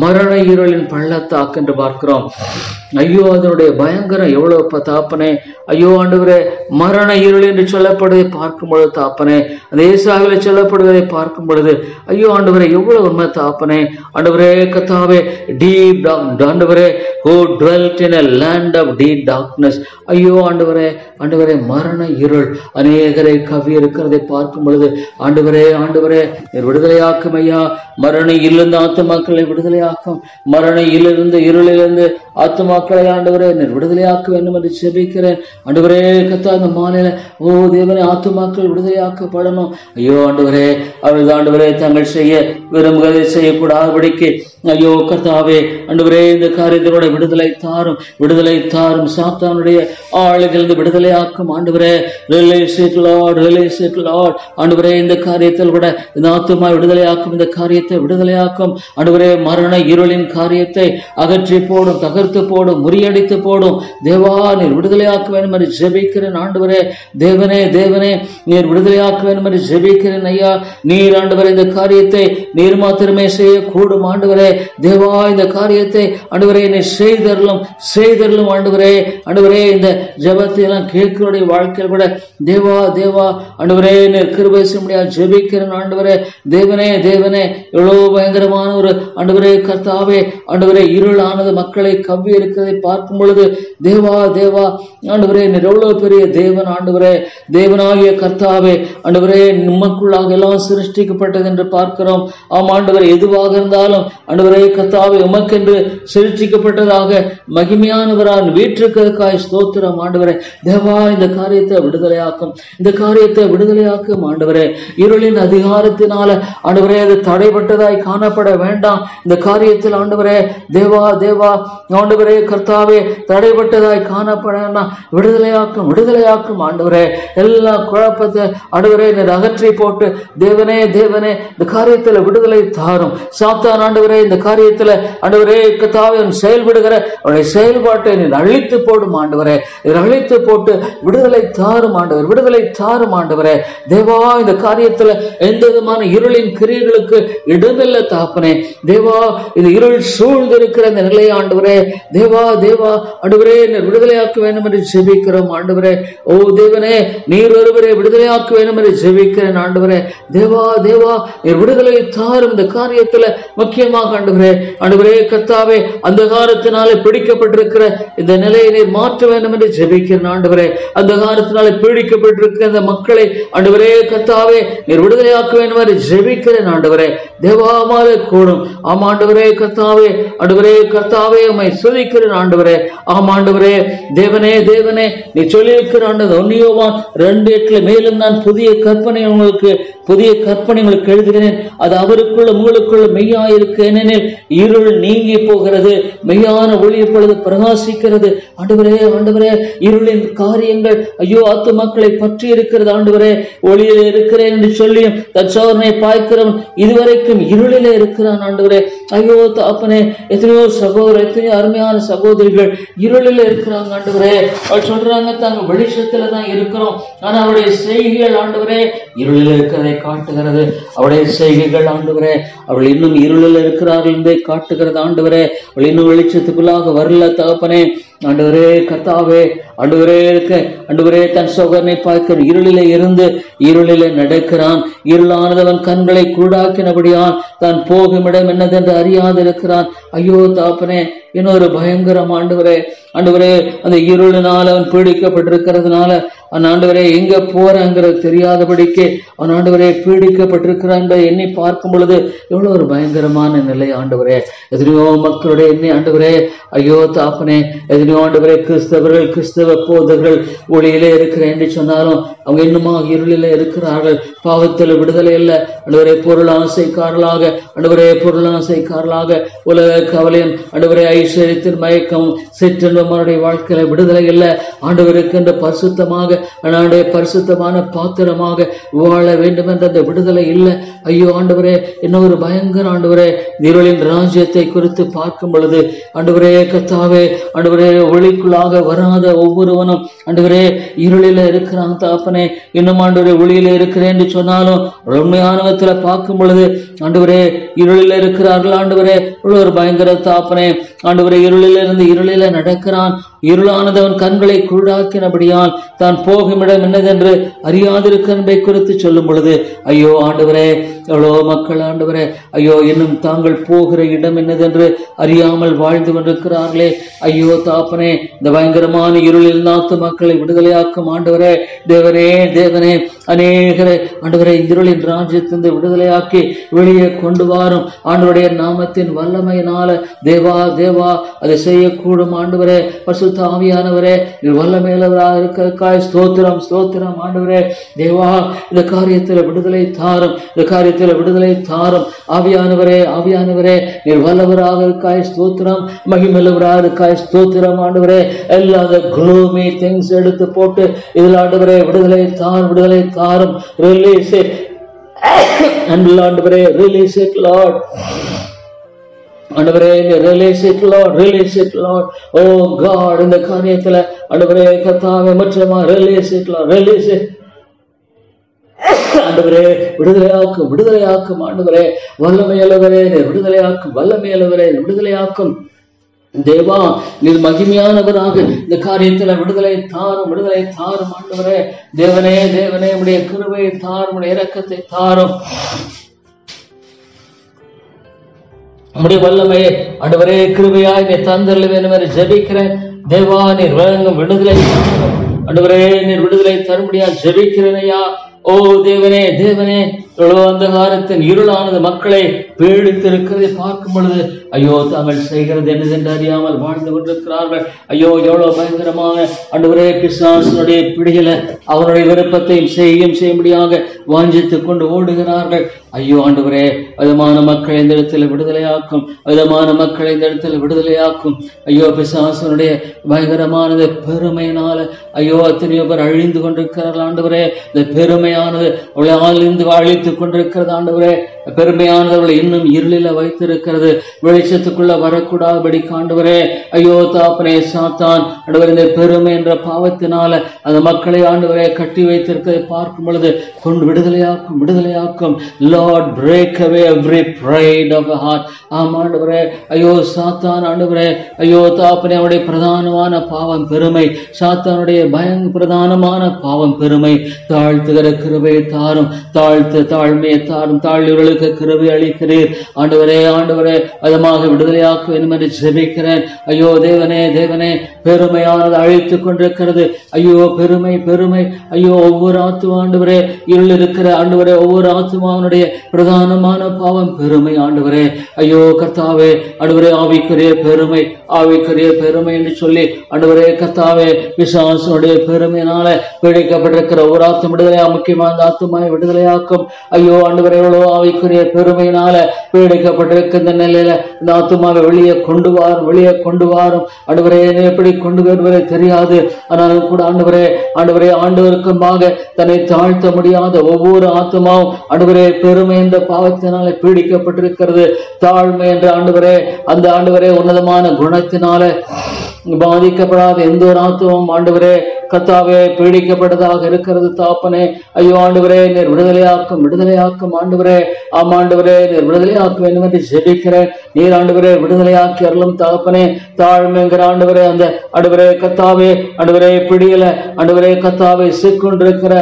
S1: மரண இருளின் பள்ளத்தாக்கு என்று பார்க்கிறோம். ஐயோ அதனுடைய பயங்கரம் எவ்வளவு தாப்பனே. ஐயோ ஆண்டவரே, மரண இருள் என்று சொல்லப்படுவதை பார்க்கும் பொழுது தாப்பனே, அந்த ஏசாவில சொல்லப்படுவதை பார்க்கும் பொழுது ஐயோ ஆண்டவரே எவ்வளவு உண்மை தாப்பனே. ஆண்டவரே கர்த்தாவே, டீப் ஆண்டவரே, who dwelt in a land of deep darkness. ஐயோ ஆண்டவரே ஆண்டவரே, மரண இருள் அநேகரை கவி இருக்கிறதை பார்க்கும் பொழுது ஆண்டவரே ஆண்டவரே விடுதலையாக்கும் ஐயா. மரண இருளிலிருந்து ஆத்துமாக்களை விடுதலையாக்கும். மரண இருளிலிருந்து ஆத்துமாக்களை ஆண்டவரே விடுதலையாக்க வேண்டும் என்று செபிக்கிறேன் ஆண்டவரே. கர்த்தா, இந்த மாலையில ஓ தேவனே, ஆத்துமாக்கள் விடுதலையாக்கப்படணும். ஐயோ ஆண்டவரே, அவர்கள் ஆண்டவரே தங்கள் செய்ய விரும்புவதை செய்யக்கூடாதபடிக்கு ஐயோ கர்த்தாவே ஆண்டவரே, இந்த காரியத்தினோட விடுதலை தாரும், விடுதலை தாரும். சாத்தானுடைய ஆளுகளிலிருந்து விடுதலையாக்கும் ஆண்டவரே. Release it Lord, release it Lord. ஆண்டவரே, இந்த காரியத்தில் கூட இந்த ஆத்துமா விடுதலையாக்கும், இந்த காரியத்தை விடுதலையாக்கும் ஆண்டவரே. மரண இருளின் காரியத்தை அகற்றி போடும், தகர்த்து போடும், முறியடித்து போடும். தேவா, நீர் விடுதலையாக்க வேண்டும் என்று ஜெபிக்கிறேன் ஆண்டவரே. தேவனே தேவனே, நீர் விடுதலையாக்க வேண்டும் என்று ஜெபிக்கிறேன் ஐயா. நீர் ஆண்டவரே இந்த காரியத்தை நீர் மாத்திரமே செய்யக்கூடும் ஆண்டவரே. தேவா, இந்த காரியத்தை ஆண்டவரே நீர் செய்தரலும் ஆண்டவரே. ஆண்டவரே, இந்த ஜெபத்தை எல்லாம் கேட்கிறோடைய வாழ்க்கையில் கூட தேவா தேவா ஆண்டவரே நீர் கிருபை செய்ய முடியாது ஜெபிக்கிறேன் ஆண்டவரே. தேவனே தேவனே, எவ்வளவு பயங்கரமான ஒரு ஆண்டவரே கர்த்தாவே ஆண்டவரே, இருளானது மக்களை கவ்வி இருக்கிறதை பார்க்கும் பொழுது தேவா தேவா ஆண்டவரே ஆண்டவரே நீர் எவ்வளவு பெரிய தேவன் ஆண்டவரே, தேவனாகிய கர்த்தாவே ஆண்டவரே, உமக்குள்ளாக எல்லாம் சிருஷ்டிக்கப்பட்டது என்று பார்க்கிறோம். ஆம் ஆண்டவரே, எதுவாக இருந்தாலும் ஆண்டவரே கர்த்தாவே உமக்கென்று சிருஷ்டிக்கப்பட்டதாக மகிமையானவரான் வீற்றிருக்கிறதுக்காய் ஸ்தோத்திரம் ஆண்டவரே. தேவா, இந்த காரியத்தை விடுதலையாக்கும், இந்த காரியத்தை விடுதலையாக்கும் ஆண்டவரே. இருளின் அதிகாரத்தினால ஆண்டவரே அது தடைப்பட்டதாய் காணப்பட வேண்டாம். இந்த காரியத்தில் ஆண்டவரே தேவா தேவா ஆண்டவரே கர்த்தாவே தடைப்பட்டதாய் காணப்பட வேண்டாம். விடுதலையாக்கும், விடுதலையாக்கும் ஆண்டவரே. எல்லா குழப்பத்தை ஆண்டவரே நீர் அகற்றி போட்டு தேவனே தேவனே இந்த காரியத்துல விடுதலை தாரும். சாத்தான் ஆண்டவரே இந்த காரியத்துல ஆண்டவரே கர்த்தாவே செயல்படுகிற அவருடைய செயல்பாட்டை நீர் அழித்து போடும் ஆண்டவரே. நீர் அழித்து போட்டு விடுதலை தாரும் ஆண்டவர், விடுதலை தாரும் ஆண்டவரே. தேவா, இந்த காரியத்துல எந்த விதமான இருளின் கிரியைகளுக்கு இடமில்லை தாப்பனே. தேவா, இது இருள் சூழ்ந்திருக்கிற இந்த நிலை ஆண்டவரே. தேவா தேவா ஆண்டவரே நீர் விடுதலையாக்க வேண்டும் என்று ஜெபிக்கிறோம் ஆண்டவரே. ஓ தேவனே, நீர் ஒருவரே விடுதலையாக்க வேண்டும் என்று ஜெபிக்கிறேன் ஆண்டவரே. தேவா தேவா நீர் விடுதலை தாரும் இந்த காரியத்துல முக்கியமாக ஆண்டவரே. ஆண்டவரே கர்த்தாவே, அந்த காலத்தினாலே பிடிக்கப்பட்டிருக்கிற இந்த நிலையை நீர் மாற்ற வேண்டும் என்று ஜெபிக்கிறேன் ஆண்டவரே. அந்த காலத்தினாலே பீடிக்கப்பட்டிருக்கிற இந்த மக்களை ஆண்டவரே கர்த்தாவே நீர் விடுதலையாக்க வேண்டும் என்று ஜெபிக்கிறேன் ஆண்டவரே. தேவாமாலே கூடும். ஆம் ஆண்டவரே கர்த்தாவே, ஆண்டவரே கர்த்தாவே உம்மை துதிக்கிறேன் ஆண்டவரே. ஆம் ஆண்டவரே தேவனே தேவனே நீ சொல்லியிருக்கிற ஆண்டவர் 1 யோவான் 2:8 மேலும் நான் புதிய கற்பனை உங்களுக்கு எழுதுகிறேன், அது அவருக்குள்ள உங்களுக்குள்ள மெய்யாயிருக்கு. ஏனெனில் இருள் நீங்கி போகிறது, மெய்யான ஒளி இப்பொழுது பிரகாசிக்கிறது. ஆண்டவரே ஆண்டவரே, இருளின் காரியங்கள் ஐயோ ஆத்துமாக்களை பற்றி இருக்கிறது ஆண்டவரே. ஒளியிலே இருக்கிறேன் என்று சொல்லியும் தன் சோதனை பாய்க்கிறவன் இதுவரைக்கும் இருளிலே இருக்கிறான் ஆண்டவரே. ஐயோ தாப்பனே, எத்தனையோ சகோதரர், எத்தனையோ அருமையான சகோதரிகள் இருளில இருக்கிறாங்க ஆண்டவரே. அவர் சொல்றாங்க தாங்க வெளிச்சத்துல தான் இருக்கிறோம், ஆனா அவருடைய செய்கைகள் ஆண்டவரே இருளில் இருக்கிறதை காட்டுகிறது. அவருடைய செய்கைகள் ஆண்டவரே அவள் இன்னும் இருளில் இருக்கிறார்கள் என்பதை காட்டுகிறது ஆண்டவரே. அவள் இன்னும் வெளிச்சத்துக்குள்ளாக வரல தகப்பனே. ஆண்டவரே கர்த்தாவே, ஆண்டவரே இருக்க ஆண்டவரே தன் சோதனை பார்க்கிற இருளிலே இருந்து இருளிலே நடக்கிறான். இருளானதவன் கண்களை குருடாக்கினபடியான் தான் போகும் இடம் என்னதென்று அறியாது இருக்கிறான். ஐயோ தாப்பனே, இன்னொரு பயங்கரம் ஆண்டவரே. ஆண்டவரே, அந்த இருளினால் அவன் பீடிக்கப்பட்டிருக்கிறதுனால அவன் ஆண்டவரே எங்க போறாங்கிறது தெரியாதபடிக்கு அவன் ஆண்டவரே பீடிக்கப்பட்டிருக்கிறான் என்பதை எண்ணி பார்க்கும் பொழுது எவ்வளவு ஒரு பயங்கரமான நிலை ஆண்டவரே. எத்தனையோ மக்களுடைய எண்ணி ஆண்டவரே ஐயோ தாப்பனே, எத்தனையோ ஆண்டவரே கிறிஸ்தவர்கள், கிறிஸ்தவ போதர்கள் ஒளியிலே இருக்கிறேன் என்று சொன்னாலும் அவங்க இன்னுமா இருளிலே இருக்கிறார்கள். பாவத்தில் விடுதலை இல்லை ஆண்டவரே. பொருளாசைக்காரர்களாக ஆண்டவரே, பொருளாசைக்காரர்களாக உலக கவலையும் ஆண்டவரே ஐஸ்வர்யத்தின் மயக்கம் சிற்றின்பமானுடைய வாழ்க்கையில விடுதலை இல்லை ஆண்டவருக்கு என்ற பரிசுத்தமாக ஆண்டவரே பரிசுத்தமான பாத்திரமாக வாழ வேண்டும் என்ற அந்த விடுதலை இல்லை. ஐயோ ஆண்டவரே, இன்னொரு பயங்கர ஆண்டவரே இருளின் ராஜ்யத்தை குறித்து பார்க்கும் பொழுது ஆண்டவரே கர்த்தாவே, ஆண்டவரே ஒளிக்குள்ளாக வராத ஒவ்வொருவனும் ஆண்டவரே இருளில இருக்கிறான் தாப்பனே. இன்னும் ஆண்டவரே ஒளியில இருக்கிறேன் என்று சொன்னாலும் உண்மையானவத்துல பார்க்கும் பொழுது ஆண்டவரே இருளில இருக்கிறார்கள் ஆண்டவரே. ஒரு பயங்கர தாப்பனே, ஆண்டவரே இருளிலிருந்து இருளில நடக்கிறான். இருளானதவன் கண்களை குருடாக்கினபடியால் தான் போகும் இடம் என்னதென்று அறியாதிருக்க என்பதை குறித்து சொல்லும் பொழுது ஐயோ ஆண்டவரே, எவ்வளோ மக்கள் ஆண்டவரே ஐயோ இன்னும் தாங்கள் போகிற இடம் என்னதென்று அறியாமல் வாழ்ந்து கொண்டிருக்கிறார்களே. ஐயோ தாப்பனே, இந்த பயங்கரமான இருளில் நாத்து மக்களை விடுதலையாக்கும் ஆண்டவரே. தேவனே தேவனே, அநேகரை ஆண்டவரை இருளின் ராஜ்யத்திலிருந்து விடுதலையாக்கி வெளியே கொண்டு வாரும் ஆண்டவருடைய நாமத்தின் வல்லமையினால. தேவா தேவா அதை செய்யக்கூடும் ஆண்டவரே. பரிசுத்த ஆவியானவரே வல்லமையுள்ளவராக இருக்காய் ஸ்தோத்திரம் ஸ்தோத்திரம் ஆண்டவரே. தேவா, இந்த காரியத்தில் விடுதலை தாரும், இந்த காரியத்தில் விடுதலை தாரும். ஆவியானவரே ஆவியானவரே நீர் வல்லவராக இருக்காய் ஸ்தோத்திரம், மகிமையுள்ளவராக இருக்காய் ஸ்தோத்திரம் ஆண்டவரே. எல்லா gloomy things எடுத்து போட்டு இதில் ஆண்டவரே விடுதலை தாரும், விடுதலை தாரும். ரிலீஸ் இட் and ஆண்டவரே ரிலீஸ் இட் லார்ட். ஆண்டவரே release it Lord, release it Lord. Oh God, இந்த காரியத்துல ஆண்டவரே கர்த்தாவே முற்றிலுமா release it Lord, release it ஆண்டவரே. விடுதலையாக்கும், விடுதலையாக்கும் ஆண்டவரே. வல்லமையுள்ளவரே விடுதலையாக்கும், வல்லமையுள்ளவரே விடுதலையாக்கும். தேவா, நீர் மகிமையானவராக இந்த காரியத்துல விடுதலை தாரும், விடுதலை தாரும் ஆண்டவரே. தேவனே தேவனே உடைய கிருபையை தாரும், உடைய இரக்கத்தை தாரும், உடைய வல்லமையை ஆண்டவரே கிருபையாய் நீ தந்தருள வேண்டும் என்று ஜெபிக்கிறேன். தேவா, நீர் வழங்கும் விடுதலை ஆண்டவரே நீர் விடுதலை தரும்படியா ஜெபிக்கிறேன் ஐயா. ஓ தேவனே, தேவனே, அந்தகாரத்தின் இருளானது மக்களை பீடித்திருக்கிறதை பார்க்கும் பொழுது ஐயோ தாங்கள் செய்கிறது என்னதென்று அறியாமல் வாழ்ந்து கொண்டிருக்கிறார்கள். ஐயோ எவ்வளவு பயங்கரமான ஆண்டவரே பிசாசுடைய பிடியில அவருடைய விருப்பத்தையும் செய்யும்படியாக வாஞ்சித்துக் கொண்டு ஓடுகிறார்கள். ஐயோ ஆண்டவரே, விதமான மக்களை இந்த இடத்துல விடுதலையாக்கும், விதமான மக்களை இந்த இடத்துல விடுதலையாக்கும். ஐயோ பிசாசுடைய பயங்கரமானது பெருமையினால ஐயோ அத்தனையோ பேர் அழிந்து கொண்டிருக்கிறார்கள். ஆண்டவரே இந்த பெருமையானது அவளை ஆழ்ந்து அழித்துக் கொண்டிருக்கிறது. ஆண்டவரே பெருமையானவர்களை இன்னும் இருளில வைத்திருக்கிறது, வெளிச்சத்துக்குள்ள வரக்கூடாதபடி. ஆண்டவரே ஐயோ தாப்பனே, சாத்தான் ஆண்டவரே இந்த பெருமை என்ற பாவத்தினால அந்த மக்களை ஆண்டவரே கட்டி வைத்திருக்கிறதை பார்க்கும் பொழுது கொண்டு விடுதலையாக்கும், விடுதலையாக்கும். Lord break away every pride of a heart. ஆண்டவரே ஐயோ சாத்தான் ஆண்டவரே ஐயோ தாப்பனே அவருடைய பிரதானமான பாவம் பெருமை, சாத்தானுடைய பிரதானமான பாவம் பெருமை. தாழ்த்துகிற கிருபையை தாரும், தாழ்மையை தாரும், தாழ்வுகளுக்கு கிருபை அளிக்கிறீர். ஆண்டவரே ஆண்டவரே அதமாக விடுதலையாக்க வேண்டும் என்று ஜெபிக்கிறேன். ஐயோ தேவனே, தேவனே, பெருமையானது அழித்துக் கொண்டிருக்கிறது. ஐயோ பெருமை, பெருமை. ஐயோ ஒவ்வொரு ஆத்துமா ஆண்டவரே இருள் இருக்கிற ஆண்டவரே ஒவ்வொரு ஆத்துமாவனுடைய பிரதானமான பாவம் பெருமை. ஆண்டவரே ஐயோ கர்த்தாவே ஆண்டவரே ஆவிக்குரிய பெருமை, ஆவிக்குரிய பெருமை என்று சொல்லி ஆண்டவரே கர்த்தாவே பிசாசுடைய பெருமையினால பீடிக்கப்பட்டிருக்கிற ஒரு ஆத்தும் விடுதலையா, முக்கியமான ஆத்துமாய் விடுதலையாக்கும். ஐயோ ஆண்டவரே எவ்வளவு ஆவிக்குரிய பெருமையினால பீடிக்கப்பட்டிருக்க இந்த நிலையில இந்த ஆத்துமாவை வெளியே கொண்டு வாரும், வெளியே கொண்டு வாரும். ஆண்டவரே எப்படி கொண்டு வருவதே தெரியாது, ஆனாலும் கூட ஆண்டவரே ஆண்டவரே ஆண்டவருக்குமாக தன்னை தாழ்த்த முடியாத ஒவ்வொரு ஆத்துமாவும் ஆண்டவரே பெருமை என்ற பாவத்தினால பீடிக்கப்பட்டிருக்கிறது. தாழ்மை என்ற ஆண்டவரே அந்த ஆண்டவரே உன்னதமான குணத்தினால பாதிக்கப்படாத எந்த ஒரு ஆத்துவம் ஆண்டவரே கர்த்தாவே பீடிக்கப்பட்டதாக இருக்கிறது. தாப்பனே ஐயோ ஆண்டவரே நீர் விடுதலையாக்கும், விடுதலையாக்கும். ஆண்டவரே ஆமாண்டவரே நீர் விடுதலையாக்க வேண்டும் என்று ஜெபிக்கிறேன். நீர் ஆண்டவரே விடுதலையாக்கி அருளும் தாப்பனே. தாழ்மைங்கிற ஆண்டவரே அந்த ஆண்டவரே கர்த்தாவே ஆண்டவரே பிடியில ஆண்டவரே கர்த்தாவே சிக்கொண்டிருக்கிற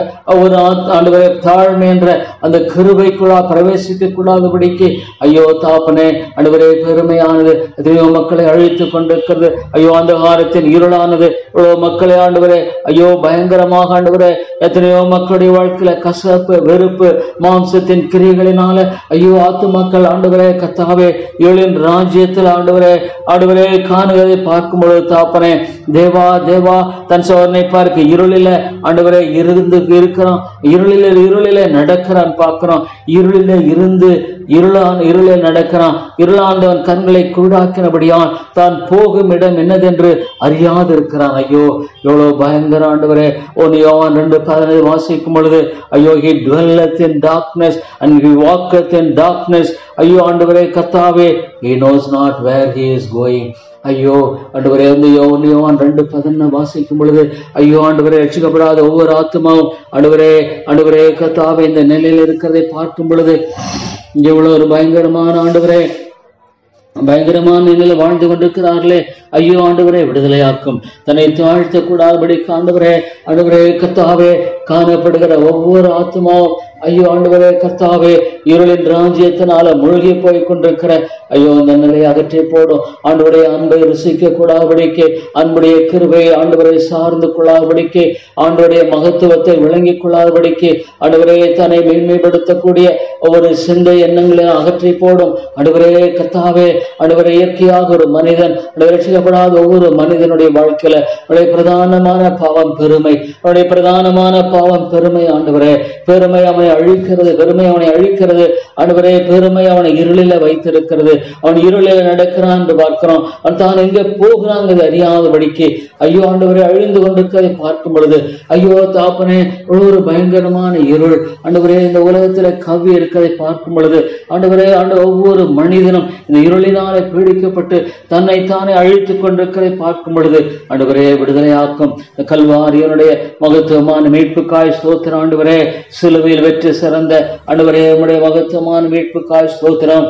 S1: ஒரு ஆண்டவரே தாழ்மை என்ற அந்த கிருபைக்குள்ளா பிரவேசிக்க கூடாதபடிக்கு ஐயோ தாப்பனே ஆண்டவரே பெருமையானது எத்தனையோ மக்களை அழித்துக் கொண்டிருக்கிறது. ஐயோ அந்த காலத்தின் இருளானது இவ்வளவு மக்களை ஆண்டவரே ஐயோ பயங்கரமாக ஆண்டவரே எத்தனையோ மக்களுடைய வாழ்க்கையில கசப்பு, வெறுப்பு, மாம்சத்தின் கிரியைகளினால ஐயோ ஆத்துமாக்கள் ஆண்டவரே கர்த்தாவே ஏழின் ராஜ்யத்தில் ஆண்டவரே ஆண்டவரே காணுவதை பார்க்கும் பொழுது தாப்பனே தேவா, தேவா தன் சோதனை பார்க்க இருளில ஆண்டவரே இருக்கிறான், இருளில நடக்கிறான் பார்க்கிறோம். இருளில இருந்து இருளே நடக்கிறான். இருளாண்டவன் கண்களை குருடாக்கினபடியான் தான் போகும் இடம் என்னதென்று அறியாது இருக்கிறான். ஐயோ எவ்வளவு பயங்கர ஆண்டவரே. யோவான் 2:15 வாசிக்கும் பொழுது ஐயோ he dwelleth in darkness and he walketh in darkness. ஐயோ ஆண்டவரே கர்த்தாவே he knows not where he is going. ஐயோ ஆண்டவரே யோவான் 2:11 வாசிக்கும் பொழுது ஐயோ ஆண்டவரே ரட்சிக்கப்படாத ஒவ்வொரு ஆத்துமாவும் ஆண்டவரே கர்த்தாவே இந்த நிலையில் இருக்கிறதை பார்க்கும் பொழுது எவ்வளவு ஒரு பயங்கரமான ஆண்டவரே பயங்கரமான நிலையில வாழ்ந்து கொண்டிருக்கிறார்களே. ஐயோ ஆண்டவரே விடுதலையாக்கும், தன்னை தாழ்த்த கூடாதபடி ஆண்டவரே கர்த்தாவே காணப்படுகிற ஒவ்வொரு ஆத்துமாவும் ஐயோ ஆண்டவரே கர்த்தாவே இருளின் ராஜ்யத்தினால மூழ்கி போய் கொண்டிருக்கிற ஐயோ அந்த நிலையை அகற்றி போடும். ஆண்டவரே அன்பை ருசிக்க கூடாதபடிக்கு, அன்புடைய கிருபையை ஆண்டவரை சார்ந்து கொள்ளாதபடிக்கு, ஆண்டவருடைய மகத்துவத்தை விளங்கிக் கொள்ளாதபடிக்கு, ஆண்டவரே தன்னை மேன்மைப்படுத்தக்கூடிய ஒவ்வொரு சிந்தை எண்ணங்களை அகற்றி போடும். ஆண்டவரே கர்த்தாவே ஆண்டவரை இயற்கையாக ஒரு மனிதன் ரட்சிக்கப்படாத ஒவ்வொரு மனிதனுடைய வாழ்க்கையில அவருடைய பிரதானமான பாவம் பெருமை, அவருடைய பிரதானமான பாவம் பெருமை. ஆண்டவரே பெருமை அவனை அழிக்கிறது, பெருமை அவனை அழிக்கிறது. ஆண்டவரே பெருமை அவனை இருளில வைத்திருக்கிறது. அவன் இருளில நடக்கிறான் என்று பார்க்கிறோம். அவன் தான் எங்க போகிறாங்க அறியாதபடிக்கு ஐயோ ஆண்டவரை அழிந்து கொண்டிருக்கிறதை பார்க்கும் பொழுது ஐயோ தாப்பனே ஒரு பயங்கரமான இருள் ஆண்டவரே இந்த உலகத்துல கவ்வி இருக்கிறதை பார்க்கும் பொழுது ஆண்டவரே ஒவ்வொரு மனிதனும் இந்த இருளினாலே பீடிக்கப்பட்டு தன்னை தானே அழித்துக் கொண்டிருக்கிறதை பார்க்கும் பொழுது ஆண்டவரே விடுதலையாக்கும். கல்வாரியனுடைய மகத்துவமான மீட்புக்காய் ஸ்தோத்திரம். ஆண்டவரே சிலுவையில் வெற்றி சிறந்த ஆண்டவரே உம்முடைய மகத்துவமான மீட்புக்காய் ஸ்தோத்திரம்.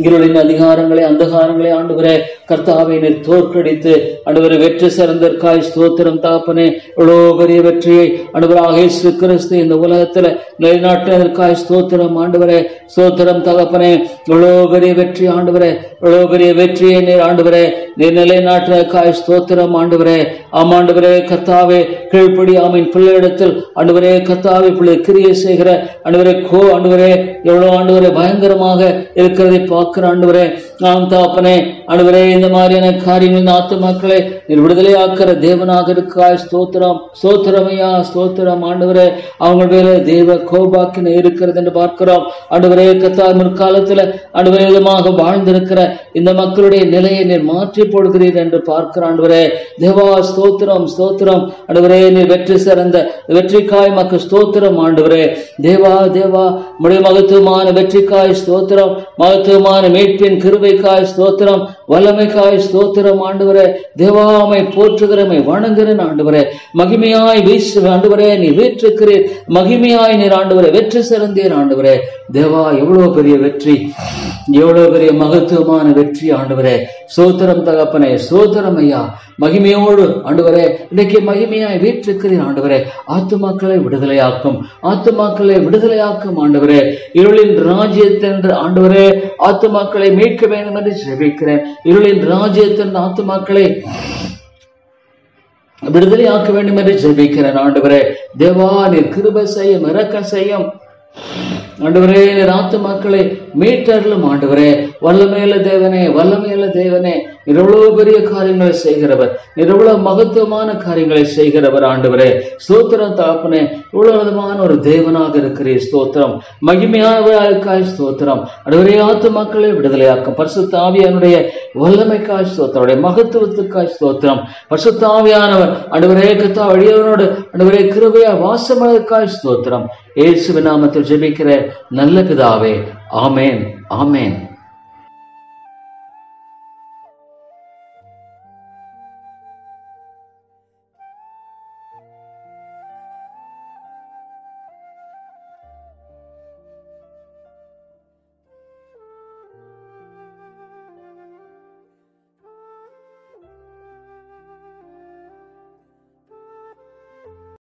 S1: இருளின் அதிகாரங்களை அந்தகாரங்களை ஆண்டவரே கர்த்தாவை நீர் தோற்கடித்து ஆண்டவரே வெற்றி சிறந்தற்காய் ஸ்தோத்திரம் தகப்பனே. இவ்வளோ பெரிய வெற்றியை ஆண்டவராக இயேசு கிறிஸ்து இந்த உலகத்துல நிலைநாட்டினதற்காய் ஸ்தோத்திரம் ஆண்டவரே. ஸ்தோத்திரம் தகப்பனே. இவ்வளோ பெரிய வெற்றி ஆண்டவரே, இவ்வளோ பெரிய வெற்றியை நீர் ஆண்டவரே நீர் நிலைநாட்டினதற்காய் ஸ்தோத்திரம் ஆண்டவரே. ஆமாண்டவரே கர்த்தாவே, கீழ்ப்படியாமையின் பிள்ளையிடத்தில் ஆண்டவரே கர்த்தாவே பிள்ளை கிரியை செய்கிற ஆண்டவரே ஆண்டவரே எவ்வளவு ஆண்டவரே பயங்கரமாக இருக்கிறதை பார்க்கிற ஆண்டவரே. நாம் தாப்பனே ஆண்டவரே இந்த மாதிரியான காரியங்கள் ஆத்துமாக்களை நீர் விடுதலையாக்கிற தேவனாக இருக்காய் ஸ்தோத்திரம். ஸ்தோத்திரமையா ஸ்தோத்திரம் ஆண்டவரே. அவங்க மேல தேவ கோபாக்கின இருக்கிறது என்று பார்க்கிறோம் ஆண்டவரே. கர்த்தா முற்காலத்துல ஆண்டவரே விதமாக வாழ்ந்திருக்கிற இந்த மக்களுடைய நிலையை நீர் மாற்றி போடுகிறீர் என்று பார்க்கிற ஆண்டவரே. தேவா ஸ்தோத்திரம் ஸ்தோத்திரம் ஆண்டவரே. நீர் வெற்றி சிறந்த வெற்றிக்காய் மக்கள் ஸ்தோத்திரம் ஆண்டவரே. தேவா தேவா உம்முடைய மகத்துவமான வெற்றிக்காய் ஸ்தோத்திரம், மகத்துவமான மீட்பின் கிருபைக்காய் ஸ்தோத்திரம், வல்லமைக்காய் ஸ்தோத்திரம் ஆண்டவரே. தேவாமை போற்றுகிறமை வணங்குகிறேன் ஆண்டவரே. மகிமையாய் வீசு ஆண்டவரே நீ வீற்றிருக்கிறீர், மகிமையாய் நீர் ஆண்டவரே வெற்றி சிறந்தீர் ஆண்டவரே. தேவா எவ்வளவு பெரிய வெற்றி, எவ்வளவு பெரிய மகத்துவமான வெற்றி ஆண்டவரே. ஸ்தோத்திரம் தகப்பனே, ஸ்தோத்திரம் ஐயா. மகிமையோடு ஆண்டவரே இன்னைக்கு மகிமையாய் வீற்றிருக்கிறீர் ஆண்டவரே. ஆத்துமாக்களை விடுதலையாக்கும், ஆத்துமாக்களை விடுதலையாக்கும் ஆண்டவரே. இருளின் ராஜ்யத்தென்று ஆண்டவரே ஆத்துமாக்களை மீட்க வேண்டும் என்று ஜெபிக்கிறேன். இருளின் ராஜ்யத்தின் ஆத்துமாக்களை விடுதலையாக்க வேண்டும் என்று ஜெபிக்கிறேன் ஆண்டவரே. தேவா நீர் கிருபை செய்யும், இரக்கம் செய்யும் ஆண்டவரே. நீர் ஆத்துமாக்களை மீட்டர்களும் ஆண்டவரே. வல்லமையுள்ள தேவனே, வல்லமையுள்ள தேவனே, நீர் எவ்வளவு பெரிய காரியங்களை செய்கிறவர், நீர் எவ்வளவு மகத்துவமான காரியங்களை செய்கிறவர் ஆண்டவரே. ஸ்தோத்திரம் தகப்பனே. இவ்வளவு விதமான ஒரு தேவனாக இருக்கிறீர் ஸ்தோத்திரம். மகிமையானவராய் ஸ்தோத்திரம் ஆண்டவரே. ஆத்துமாக்களை விடுதலையாக்கும் பரிசுத்த ஆவியானுடைய வல்லமைக்காய் ஸ்தோத்திரம், மகத்துவத்துக்காய் ஸ்தோத்திரம். பரிசுத்த ஆவியானவர் ஆண்டவரே கர்த்தா வழியவனோடு ஆண்டவரே கிருபையா வாசமதற்காய் ஸ்தோத்திரம். இயேசுவின் நாமத்தில் ஜெபிக்கிற நல்ல பிதாவே, ஆமேன் ஆமேன்.